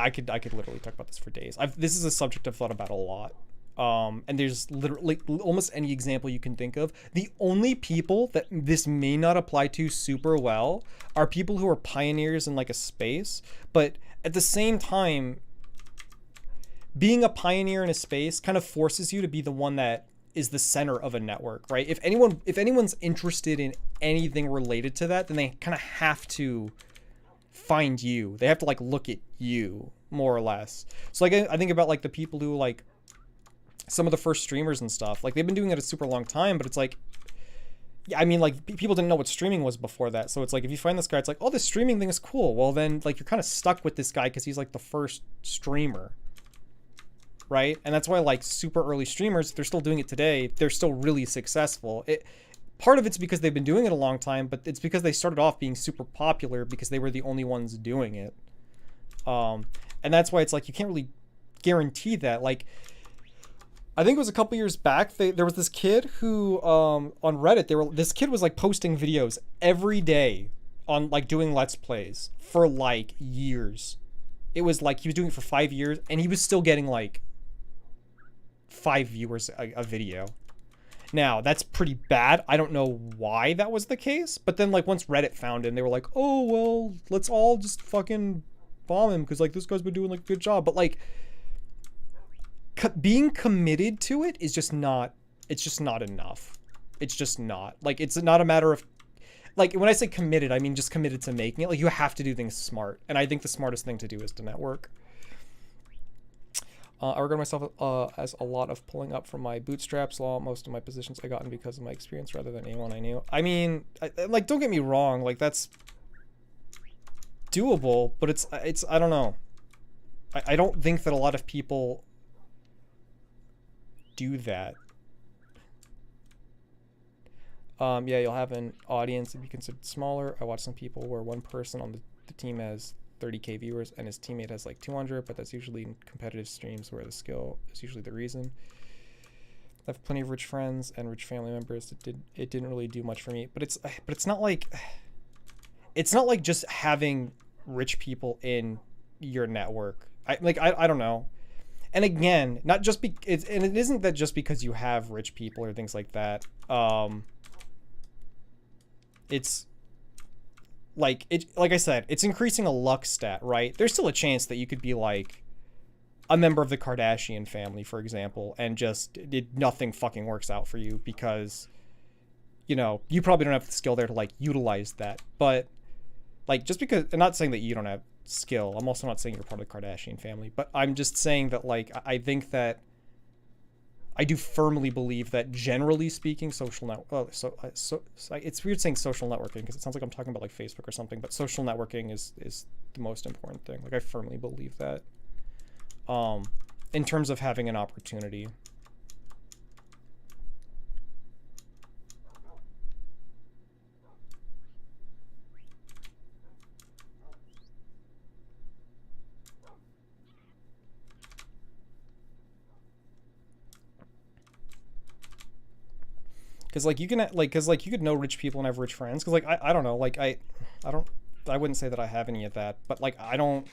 I could literally talk about this for days. This is a subject I've thought about a lot. And there's literally almost any example you can think of. The only people that this may not apply to super well are people who are pioneers in like a space, but at the same time, being a pioneer in a space kind of forces you to be the one that is the center of a network, right? If anyone's interested in anything related to that, then they kind of have to find you. They have to like look at you more or less. So like I think about like the people who like some of the first streamers and stuff, like they've been doing it a super long time, but it's like, yeah, I mean, like people didn't know what streaming was before that. So it's like, if you find this guy, it's like, oh, this streaming thing is cool. Well, then like you're kind of stuck with this guy because he's like the first streamer, right? And that's why like super early streamers, they're still doing it today. They're still really successful. Part of it's because they've been doing it a long time, but it's because they started off being super popular because they were the only ones doing it. And that's why it's like, you can't really guarantee that. Like, I think it was a couple years back, there was this kid who, on Reddit, this kid was like posting videos every day on like doing Let's Plays for like years. It was like, he was doing it for 5 years and he was still getting like 5 viewers a video. Now, that's pretty bad. I don't know why that was the case, but then like once Reddit found him, they were like, oh, well, let's all just fucking bomb him because like this guy's been doing like a good job. But like, being committed to it is just not, it's just not enough. It's just not. Like, it's not a matter of, like, when I say committed, I mean just committed to making it. Like, you have to do things smart. And I think the smartest thing to do is to network. I regard myself as a lot of pulling up from my bootstraps. Most of my positions I gotten because of my experience rather than anyone I knew. I mean, like, don't get me wrong. Like, that's doable, but it's I don't know. I don't think that a lot of people do that. Yeah, you'll have an audience if you consider it smaller. I watch some people where one person on the team has 30k viewers and his teammate has like 200, but that's usually in competitive streams where the skill is usually the reason. I have plenty of rich friends and rich family members. It didn't really do much for me, but it's not like just having rich people in your network. I don't know. And again, not just and it isn't that just because you have rich people or things like that. It's like I said, it's increasing a luck stat, right? There's still a chance that you could be like a member of the Kardashian family, for example, and just nothing fucking works out for you because, you know, you probably don't have the skill there to like utilize that. But like, just because, I'm not saying that you don't have skill. I'm also not saying you're part of the Kardashian family, but I'm just saying that like, I think that I do firmly believe that generally speaking, social network. It's weird saying social networking because it sounds like I'm talking about like Facebook or something. But social networking is the most important thing. Like I firmly believe that. In terms of having an opportunity. Because like you can you could know rich people and have rich friends. Because like I don't know, like I wouldn't say that I have any of that, but like I don't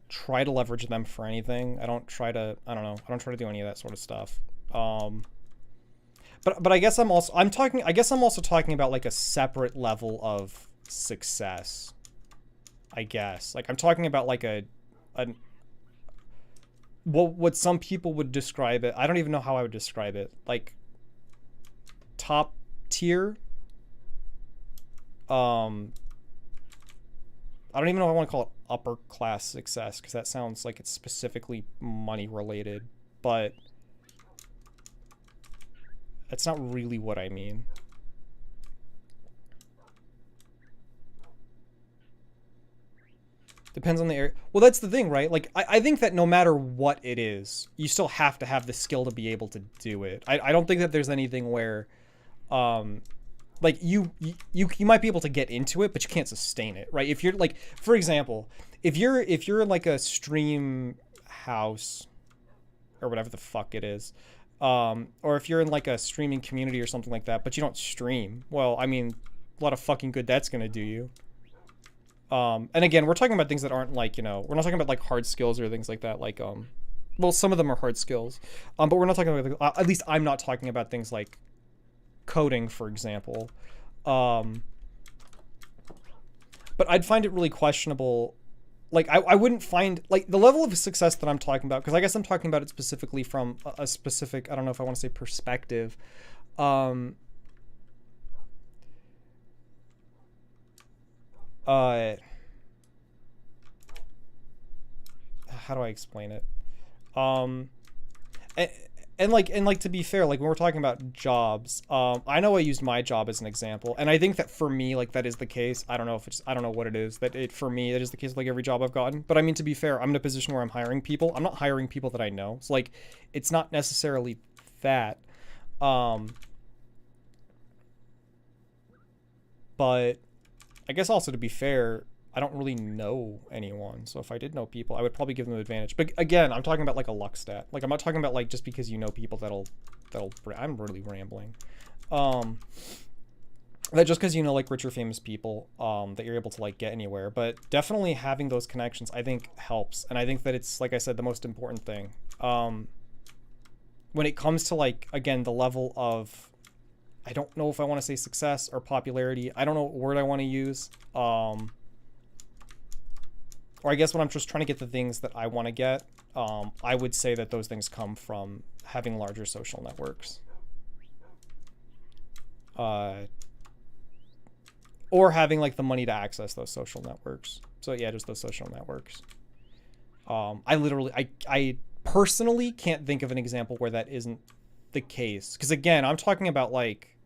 try to leverage them for anything. I don't try to do any of that sort of stuff. But I guess I'm also talking about like a separate level of success. I guess like I'm talking about like what some people would describe it. I don't even know how I would describe it. Like top tier. I don't even know if I want to call it upper class success because that sounds like it's specifically money related, but that's not really what I mean. Depends on the area. Well, that's the thing, right? Like, I think that no matter what it is, you still have to have the skill to be able to do it. I don't think that there's anything where, like you might be able to get into it, but you can't sustain it, right? If you're like, for example, if you're in like a stream house or whatever the fuck it is, or if you're in like a streaming community or something like that, but you don't stream, well, I mean, a lot of fucking good that's gonna do you. And again, we're talking about things that aren't like, you know, we're not talking about like hard skills or things like that. Like, well, some of them are hard skills, but we're not talking about, at least I'm not talking about things like coding, for example. But I'd find it really questionable. Like, I wouldn't find, like, the level of success that I'm talking about, because I guess I'm talking about it specifically from a specific, I don't know if I want to say perspective. How do I explain it? And like to be fair, like when we're talking about jobs, I know I used my job as an example, and I think that for me, like that is the case. I don't know if it's, I don't know what it is, that it, for me, it is the case with like every job I've gotten. But I mean, to be fair, I'm in a position where I'm hiring people. I'm not hiring people that I know. So like, it's not necessarily that. But I guess also to be fair, I don't really know anyone. So if I did know people, I would probably give them an advantage. But again, I'm talking about like a luck stat. Like I'm not talking about like just because you know people that'll I'm really rambling. That just because you know like rich or famous people, that you're able to like get anywhere. But definitely having those connections, I think helps. And I think that it's, like I said, the most important thing. When it comes to like, again, the level of, I don't know if I want to say success or popularity. I don't know what word I want to use. Or I guess when I'm just trying to get the things that I want to get, I would say that those things come from having larger social networks. or having like the money to access those social networks. So yeah, just those social networks. I personally can't think of an example where that isn't the case. Because again, I'm talking about like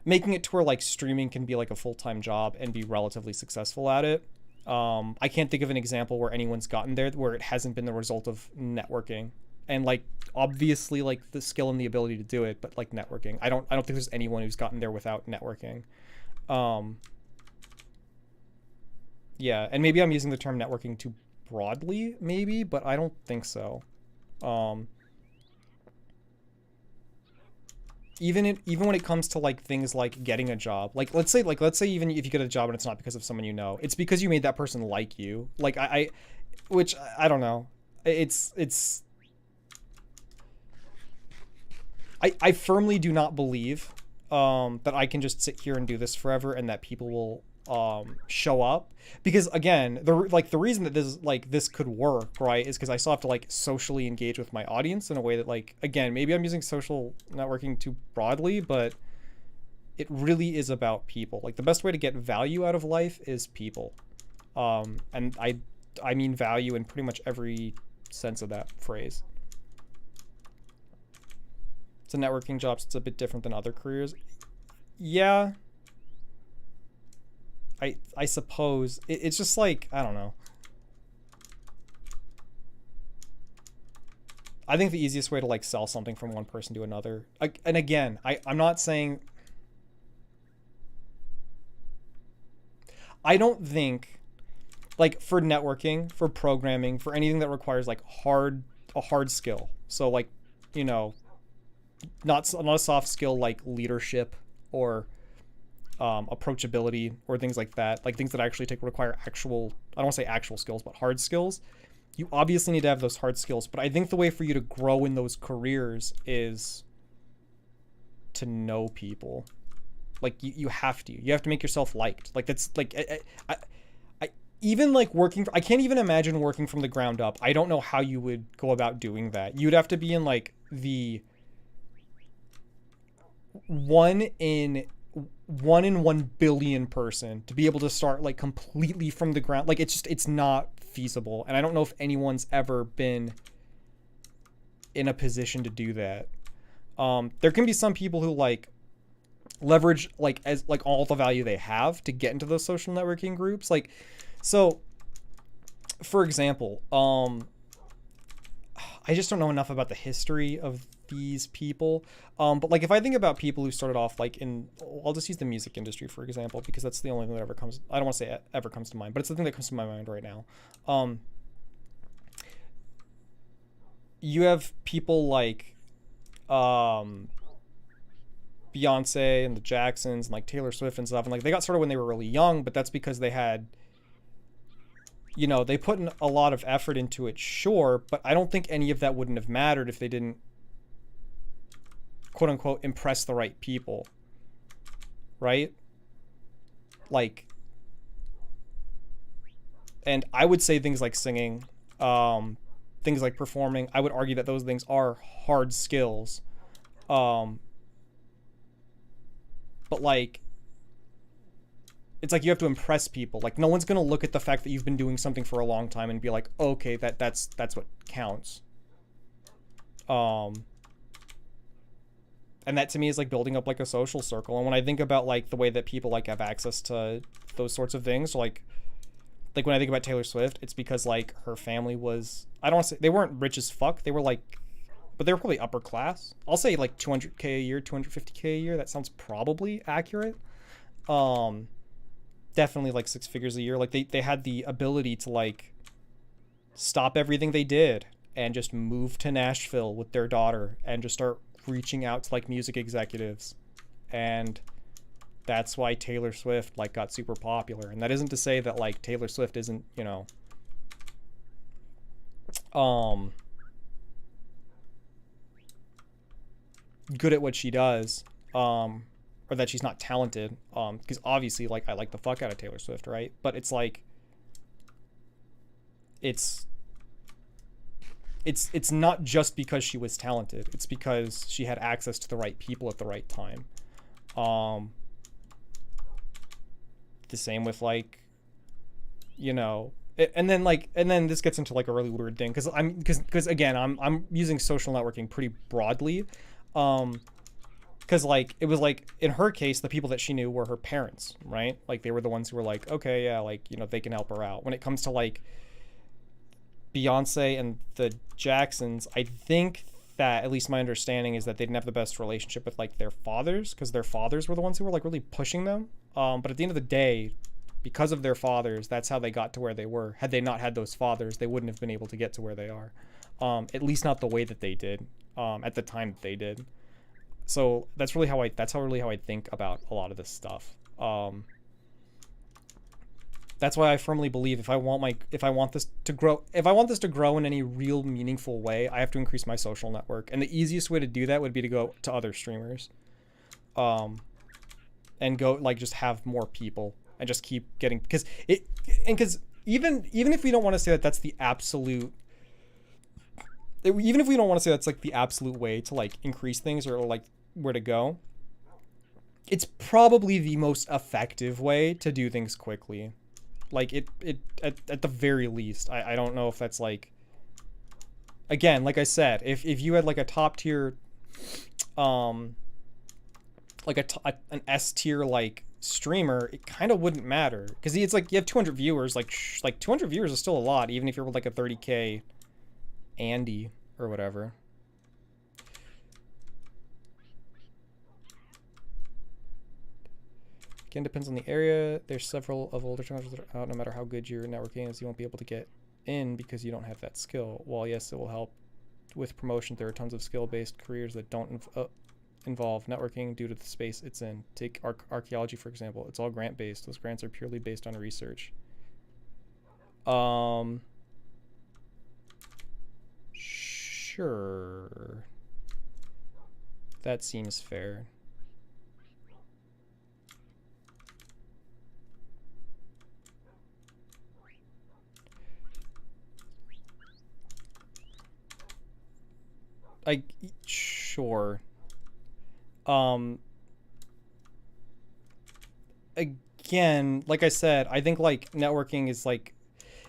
making it to where like streaming can be like a full-time job and be relatively successful at it. I can't think of an example where anyone's gotten there where it hasn't been the result of networking and like obviously like the skill and the ability to do it, but like networking. I don't think there's anyone who's gotten there without networking. Yeah, and maybe I'm using the term networking too broadly, maybe, but I don't think so. Even when it comes to like things like getting a job, like let's say even if you get a job and it's not because of someone you know, it's because you made that person like you. Like which I don't know. I firmly do not believe that I can just sit here and do this forever and that people will show up, because again the reason that this could work, right, is because I still have to like socially engage with my audience in a way that, like, again, maybe I'm using social networking too broadly, but it really is about people. Like the best way to get value out of life is people, and I mean value in pretty much every sense of that phrase. It's a networking job, so it's a bit different than other careers. Yeah, I suppose it's just like, I don't know. I think the easiest way to like sell something from one person to another, and again, I'm not saying, I don't think like for networking, for programming, for anything that requires like a hard skill. So like, you know, not a soft skill like leadership or approachability or things like that, like things that actually require actual, I don't want to say actual skills, but hard skills. You obviously need to have those hard skills, but I think the way for you to grow in those careers is to know people. Like you have to make yourself liked. Like that's like I even like working I can't even imagine working from the ground up. I don't know how you would go about doing that. You'd have to be in like the 1 in 1 billion person to be able to start like completely from the ground. Like it's not feasible, and I don't know if anyone's ever been in a position to do that. There can be some people who like leverage like as like all the value they have to get into those social networking groups. Like, so for example, I just don't know enough about the history of these people. But like if I think about people who started off like in, I'll just use the music industry for example, because that's the only thing that ever comes, I don't want to say ever comes to mind, but it's the thing that comes to my mind right now. You have people like Beyonce and the Jacksons and like Taylor Swift and stuff, and like they got started when they were really young, but that's because they had, you know, they put in a lot of effort into it, sure, but I don't think any of that wouldn't have mattered if they didn't, quote unquote, impress the right people, right? Like, and I would say things like singing, things like performing, I would argue that those things are hard skills. But like, it's like you have to impress people. Like no one's gonna look at the fact that you've been doing something for a long time and be like, okay, that's what counts. And that to me is like building up like a social circle. And when I think about like the way that people like have access to those sorts of things, like when I think about Taylor Swift, it's because like her family was, I don't want to say they weren't rich as fuck, they were like, but they were probably upper class. I'll say like 200K a year, 250K a year. That sounds probably accurate. Definitely like 6 figures a year. Like they had the ability to like stop everything they did and just move to Nashville with their daughter and just start reaching out to like music executives. And that's why Taylor Swift like got super popular. And that isn't to say that like Taylor Swift isn't, you know, good at what she does, or that she's not talented, because obviously like I like the fuck out of Taylor Swift, right? But it's like, it's it's not just because she was talented. It's because she had access to the right people at the right time. The same with like, you know, and then this gets into like a really weird thing because again I'm using social networking pretty broadly, because like it was like in her case the people that she knew were her parents, right? Like they were the ones who were like, okay, yeah, like, you know, they can help her out. When it comes to like Beyonce and the Jacksons, I think that, at least my understanding is that they didn't have the best relationship with like their fathers, because their fathers were the ones who were like really pushing them. But at the end of the day, because of their fathers, that's how they got to where they were. Had they not had those fathers, they wouldn't have been able to get to where they are. At least not the way that they did, at the time that they did. So that's really how I think about a lot of this stuff. That's why I firmly believe if I want this to grow in any real meaningful way, I have to increase my social network. And the easiest way to do that would be to go to other streamers. And go like just have more people and just keep getting, because even if we don't want to say that that's the absolute, even if we don't want to say that's like the absolute way to like increase things or like where to go, it's probably the most effective way to do things quickly. Like at the very least, I don't know if that's like, again, like I said, if you had like a top tier, like an S tier like streamer, it kind of wouldn't matter, because it's like you have 200 viewers, like 200 viewers is still a lot, even if you're like a 30k Andy or whatever. Again, depends on the area. There's several of older challengers that are out. No matter how good your networking is, you won't be able to get in because you don't have that skill. While yes, it will help with promotion, there are tons of skill-based careers that don't involve networking due to the space it's in. Take archaeology, for example. It's all grant-based. Those grants are purely based on research. Sure. That seems fair. Sure. Again, like I said, I think like networking is like,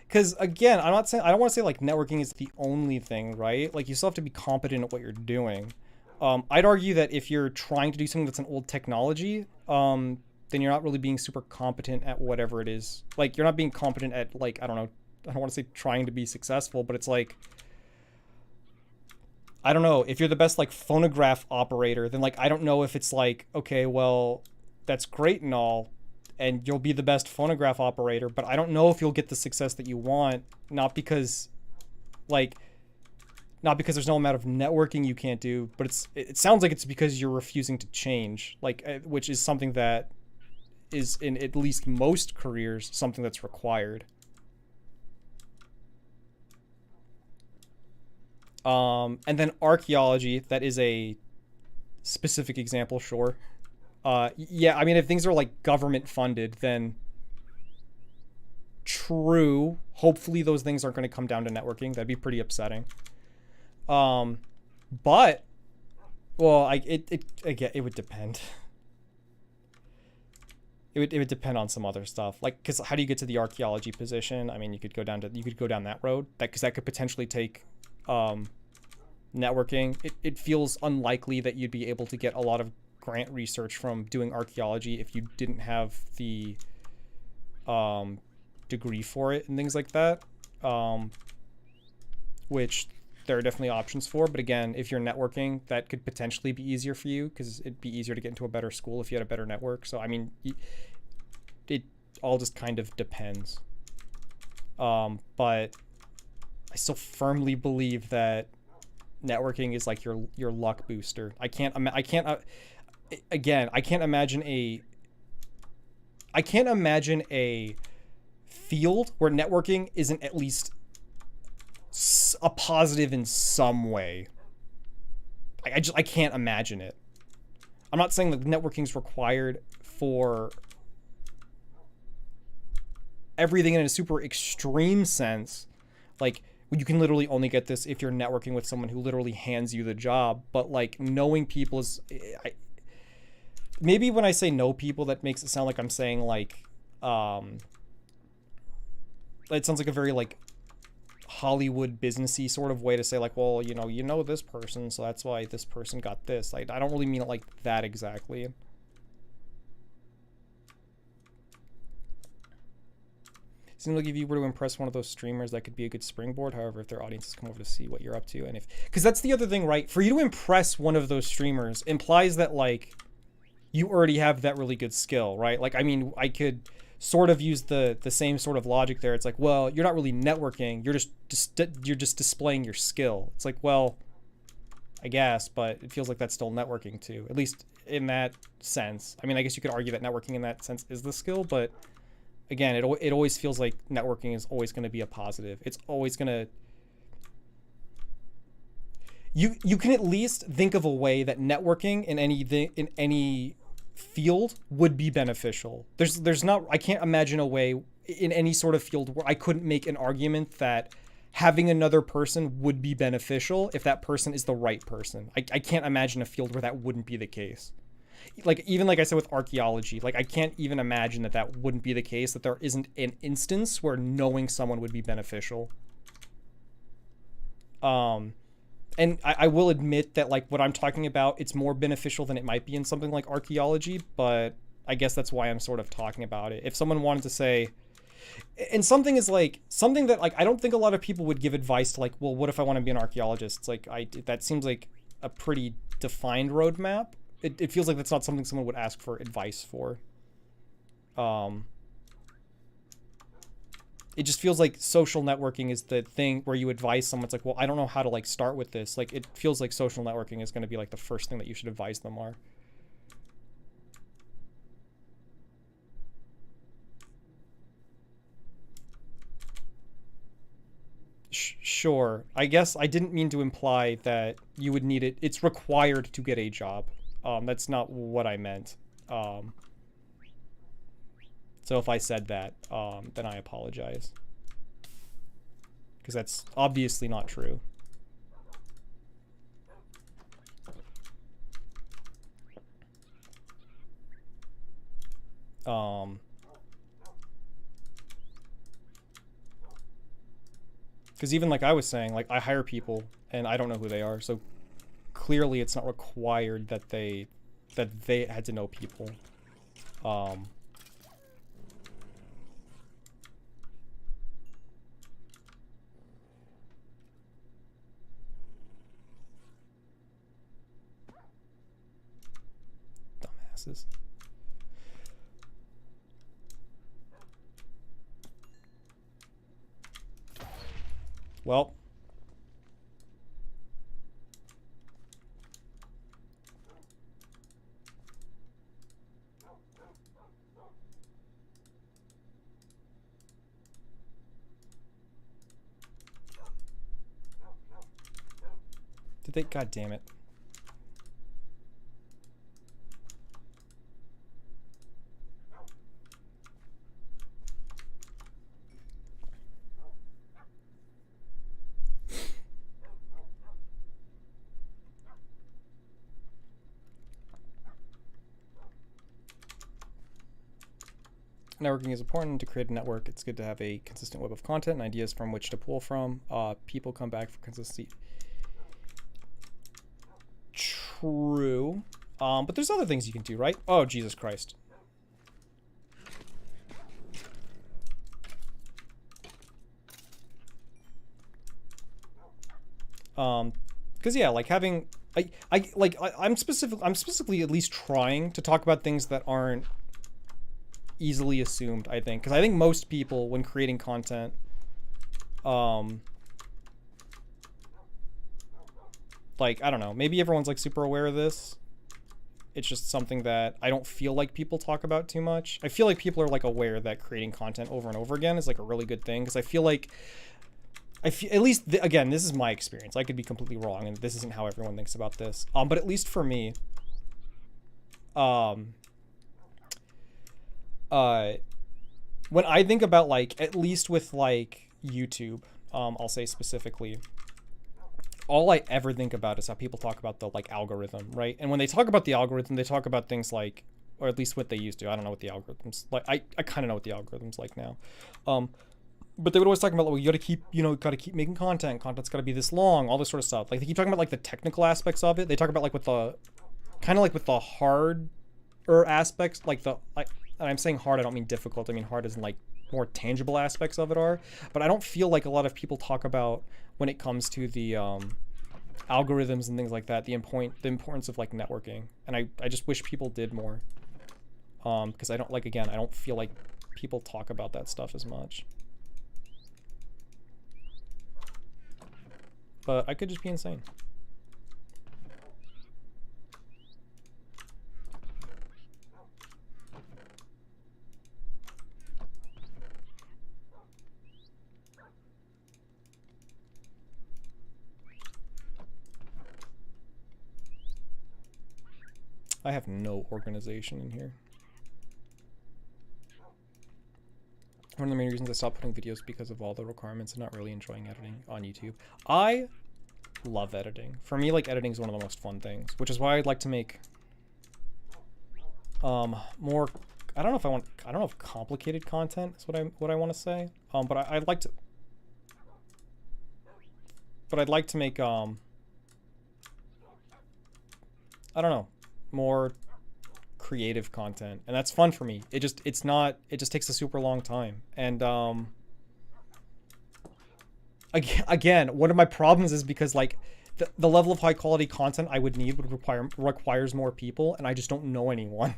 because again, I don't want to say like networking is the only thing, right? Like you still have to be competent at what you're doing. I'd argue that if you're trying to do something that's an old technology, then you're not really being super competent at whatever it is. Like you're not being competent at like, I don't know, I don't want to say trying to be successful, but it's like, I don't know, if you're the best like phonograph operator, then like I don't know if it's like, okay, well, that's great and all, and you'll be the best phonograph operator, but I don't know if you'll get the success that you want, not because there's no amount of networking you can't do, but it sounds like it's because you're refusing to change, like, which is something that is in at least most careers something that's required. And then archaeology, that is a specific example, sure. Yeah, I mean, if things are like government funded, then true. Hopefully those things aren't going to come down to networking. That'd be pretty upsetting. But, well, it would depend. It would depend on some other stuff. Like, because how do you get to the archaeology position? I mean, you could go down that road. Because that could potentially take networking. It feels unlikely that you'd be able to get a lot of grant research from doing archaeology if you didn't have the degree for it and things like that, which there are definitely options for. But again, if you're networking, that could potentially be easier for you because it'd be easier to get into a better school if you had a better network. So I mean, it all just kind of depends. But I still firmly believe that networking is like your luck booster. I can't imagine a field where networking isn't at least a positive in some way. I can't imagine it. I'm not saying that networking is required for everything in a super extreme sense, like You can literally only get this if you're networking with someone who literally hands you the job. But like knowing people is, maybe when I say know people, that makes it sound like I'm saying like, it sounds like a very like Hollywood businessy sort of way to say like, well, you know this person, so that's why this person got this. Like, I don't really mean it like that exactly. Seems like if you were to impress one of those streamers, that could be a good springboard. However, if their audiences come over to see what you're up to, and because that's the other thing, right? For you to impress one of those streamers implies that like you already have that really good skill, right? Like, I mean, I could sort of use the same sort of logic there. It's like, well, you're not really networking. You're just displaying your skill. It's like, well, I guess, but it feels like that's still networking too, at least in that sense. I mean, I guess you could argue that networking in that sense is the skill, but again, it always feels like networking is always going to be a positive. It's always going to... You can at least think of a way that networking in any field would be beneficial. There's not... I can't imagine a way in any sort of field where I couldn't make an argument that having another person would be beneficial if that person is the right person. I can't imagine a field where that wouldn't be the case. Like, even like I said with archaeology, like I can't even imagine that wouldn't be the case, that there isn't an instance where knowing someone would be beneficial. And I will admit that like what I'm talking about, it's more beneficial than it might be in something like archaeology, but I guess that's why I'm sort of talking about it. If someone wanted to say, and something is like, something that like I don't think a lot of people would give advice to, like, well, what if I want to be an archaeologist? It's like, that seems like a pretty defined roadmap. It feels like that's not something someone would ask for advice for. It just feels like social networking is the thing where you advise someone. It's like, well, I don't know how to like start with this. Like, it feels like social networking is going to be like the first thing that you should advise them are. Sure. I guess I didn't mean to imply that you would need it. It's required to get a job. That's not what I meant. So if I said that, then I apologize. Because that's obviously not true. Because even like I was saying, like I hire people and I don't know who they are, so clearly it's not required that they had to know people. Dumbasses. Well, did they? God damn it. Networking is important to create a network. It's good to have a consistent web of content and ideas from which to pull from. People come back for consistency. True. But there's other things you can do, right? Oh, Jesus Christ. Because yeah, like having, I'm specifically at least trying to talk about things that aren't easily assumed, I think, because I think most people when creating content, like, I don't know, maybe everyone's like super aware of this. It's just something that I don't feel like people talk about too much. I feel like people are like aware that creating content over and over again is like a really good thing, because I feel like at least again, this is my experience. I could be completely wrong, and this isn't how everyone thinks about this. But at least for me, when I think about like, at least with like YouTube, I'll say specifically, all I ever think about is how people talk about the like algorithm, right? And when they talk about the algorithm, they talk about things like, or at least what they used to. I don't know what the algorithms like. I kind of know what the algorithm's like now. But they would always talk about, well, you got to keep, got to keep making content. Content's got to be this long, all this sort of stuff. Like they keep talking about like the technical aspects of it. They talk about like with the kind of like with the harder aspects, like and I'm saying hard, I don't mean difficult. I mean hard as in like more tangible aspects of it are. But I don't feel like a lot of people talk about when it comes to the algorithms and things like that, the importance of like networking. And I just wish people did more. Because I don't like, again, I don't feel like people talk about that stuff as much. But I could just be insane. I have no organization in here. One of the main reasons I stopped putting videos because of all the requirements and not really enjoying editing on YouTube. I love editing. For me, like, editing is one of the most fun things, which is why I'd like to make more, I don't know if complicated content is what I want to say. But I'd like to make I don't know, more creative content, and that's fun for me. It just takes a super long time, and again, one of my problems is because like the level of high quality content I would need requires more people, and I just don't know anyone.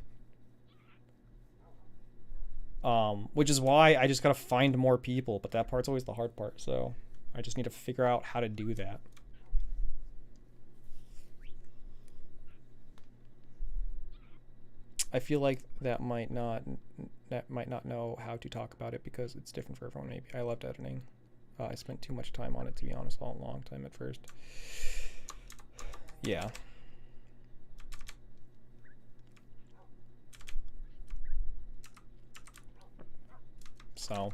Which is why I just gotta find more people, but that part's always the hard part, so I just need to figure out how to do that. I feel like that might not know how to talk about it because it's different for everyone. Maybe I loved editing. I spent too much time on it, to be honest, a long time at first. Yeah. So.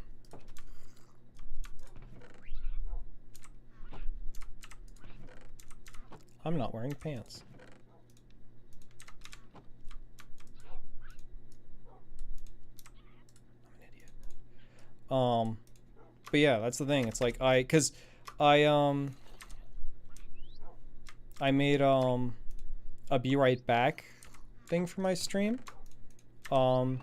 I'm not wearing pants. But yeah, that's the thing. It's like I made a Be Right Back thing for my stream. And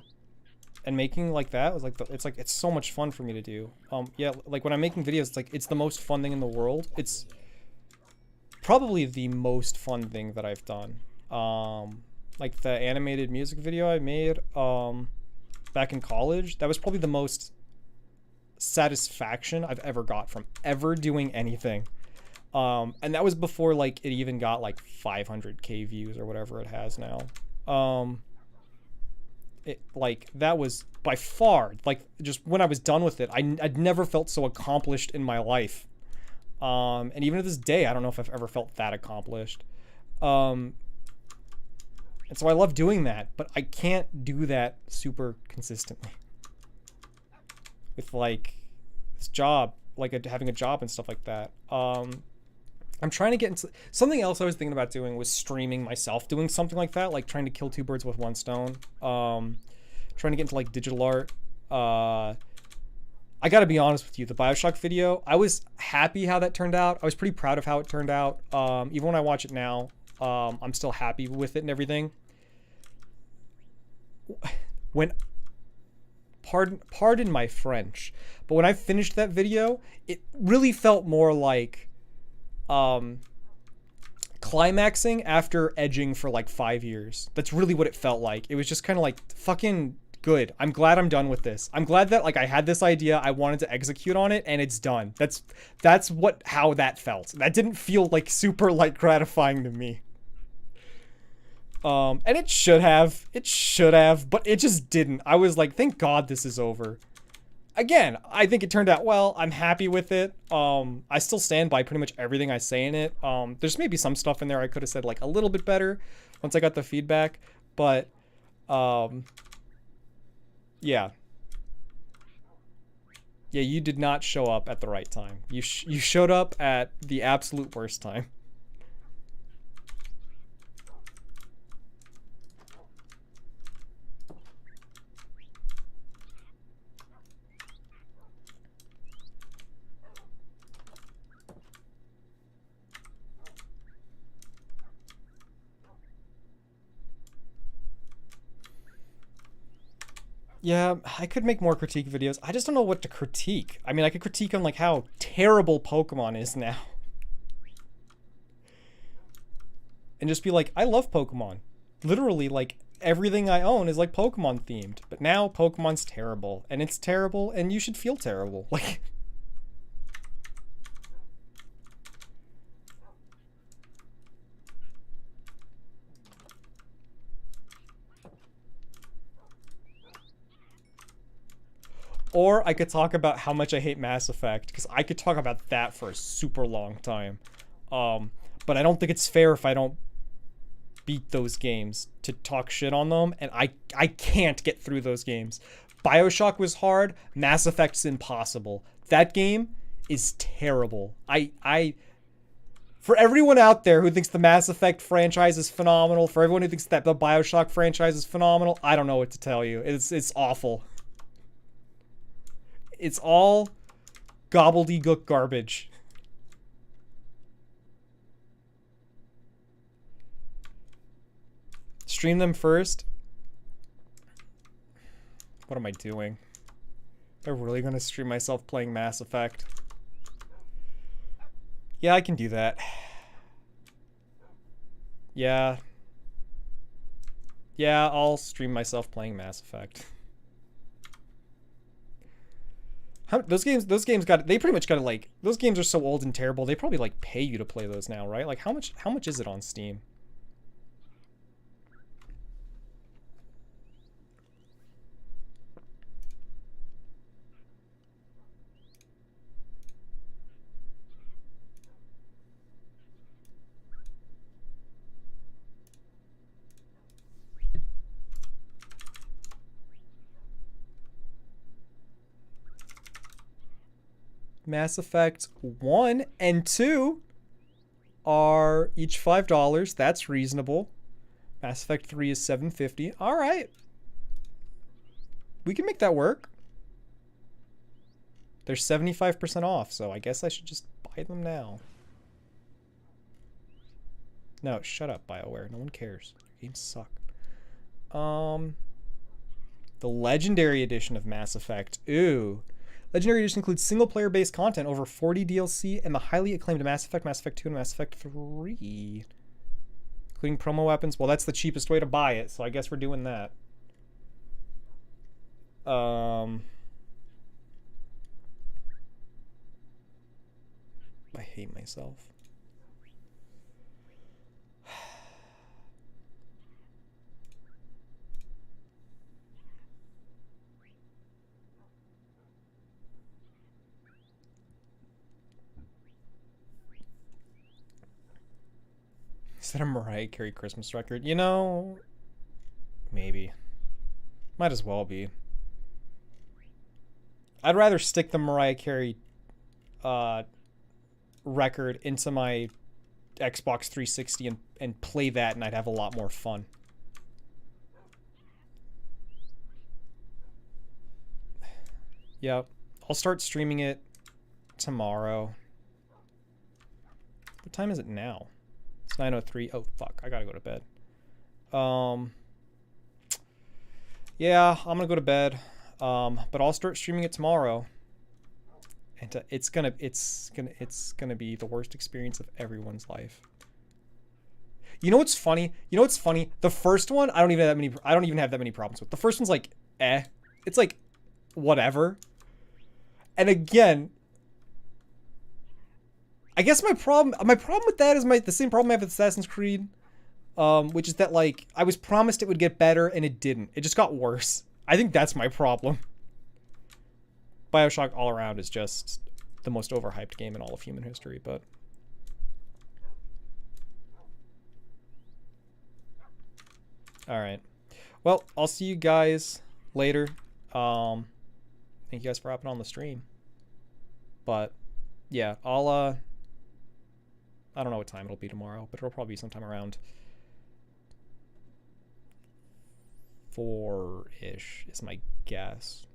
making like that was like it's so much fun for me to do. Yeah, like when I'm making videos, it's like it's the most fun thing in the world. It's probably the most fun thing that I've done. Like the animated music video I made back in college, that was probably the most satisfaction I've ever got from ever doing anything. And that was before like it even got like 500k views or whatever it has now. Like that was by far, like, just when I was done with it, I'd never felt so accomplished in my life. And even to this day, I don't know if I've ever felt that accomplished. And so I love doing that, but I can't do that super consistently. With like this job, like having a job and stuff like that. I'm trying to get into something else I was thinking about doing was streaming myself, doing something like that, like trying to kill two birds with one stone. Trying to get into like digital art. I gotta be honest with you, the BioShock video, I was happy how that turned out. I was pretty proud of how it turned out. Even when I watch it now, I'm still happy with it and everything. When pardon my French, but when I finished that video, it really felt more like climaxing after edging for like 5 years. That's really what it felt like. It was just kind of like fucking good. I'm glad I'm done with this. I'm glad that like I had this idea, I wanted to execute on it, and it's done. That's how that felt. That didn't feel like super like gratifying to me. And it should have, but it just didn't. I was like, thank God this is over. Again, I think it turned out well. I'm happy with it. I still stand by pretty much everything I say in it. There's maybe some stuff in there I could have said like a little bit better once I got the feedback, but yeah. Yeah, you did not show up at the right time. You showed up at the absolute worst time. Yeah, I could make more critique videos. I just don't know what to critique. I mean, I could critique on like how terrible Pokemon is now. And just be like, I love Pokemon. Literally, like, everything I own is like Pokemon themed. But now Pokemon's terrible. And it's terrible, and you should feel terrible. Like... Or I could talk about how much I hate Mass Effect, because I could talk about that for a super long time. But I don't think it's fair if I don't beat those games to talk shit on them, and I can't get through those games. BioShock was hard, Mass Effect's impossible. That game is terrible. For everyone out there who thinks the Mass Effect franchise is phenomenal, for everyone who thinks that the BioShock franchise is phenomenal, I don't know what to tell you. It's awful. It's all gobbledygook garbage. Stream them first. What am I doing? Am I really gonna stream myself playing Mass Effect? Yeah, I can do that. Yeah. Yeah, I'll stream myself playing Mass Effect. Those games they pretty much got to, like, those games are so old and terrible, they probably like pay you to play those now, right? Like how much is it on Steam? Mass Effect 1 and 2 are each $5. That's reasonable. Mass Effect 3 is $7.50. All right. We can make that work. They're 75% off, so I guess I should just buy them now. No, shut up, BioWare. No one cares. Your games suck. The Legendary Edition of Mass Effect. Ooh. Legendary Edition includes single-player based content, over 40 DLC, and the highly acclaimed Mass Effect 2, and Mass Effect 3. Including promo weapons. Well, that's the cheapest way to buy it, so I guess we're doing that. I hate myself. Is that a Mariah Carey Christmas record? You know, maybe. Might as well be. I'd rather stick the Mariah Carey record into my Xbox 360 and play that, and I'd have a lot more fun. Yep. I'll start streaming it tomorrow. What time is it now? It's 9:03. Oh, fuck. I gotta go to bed. Yeah, I'm gonna go to bed. But I'll start streaming it tomorrow. And it's gonna be the worst experience of everyone's life. You know what's funny? The first one, I don't even have that many problems with. The first one's like, it's like, whatever. And again, I guess my problem with that is the same problem I have with Assassin's Creed, which is that, like, I was promised it would get better and it didn't. It just got worse. I think that's my problem. BioShock all around is just the most overhyped game in all of human history, but all right. Well, I'll see you guys later. Thank you guys for hopping on the stream. But yeah, I don't know what time it'll be tomorrow, but it'll probably be sometime around 4-ish is my guess.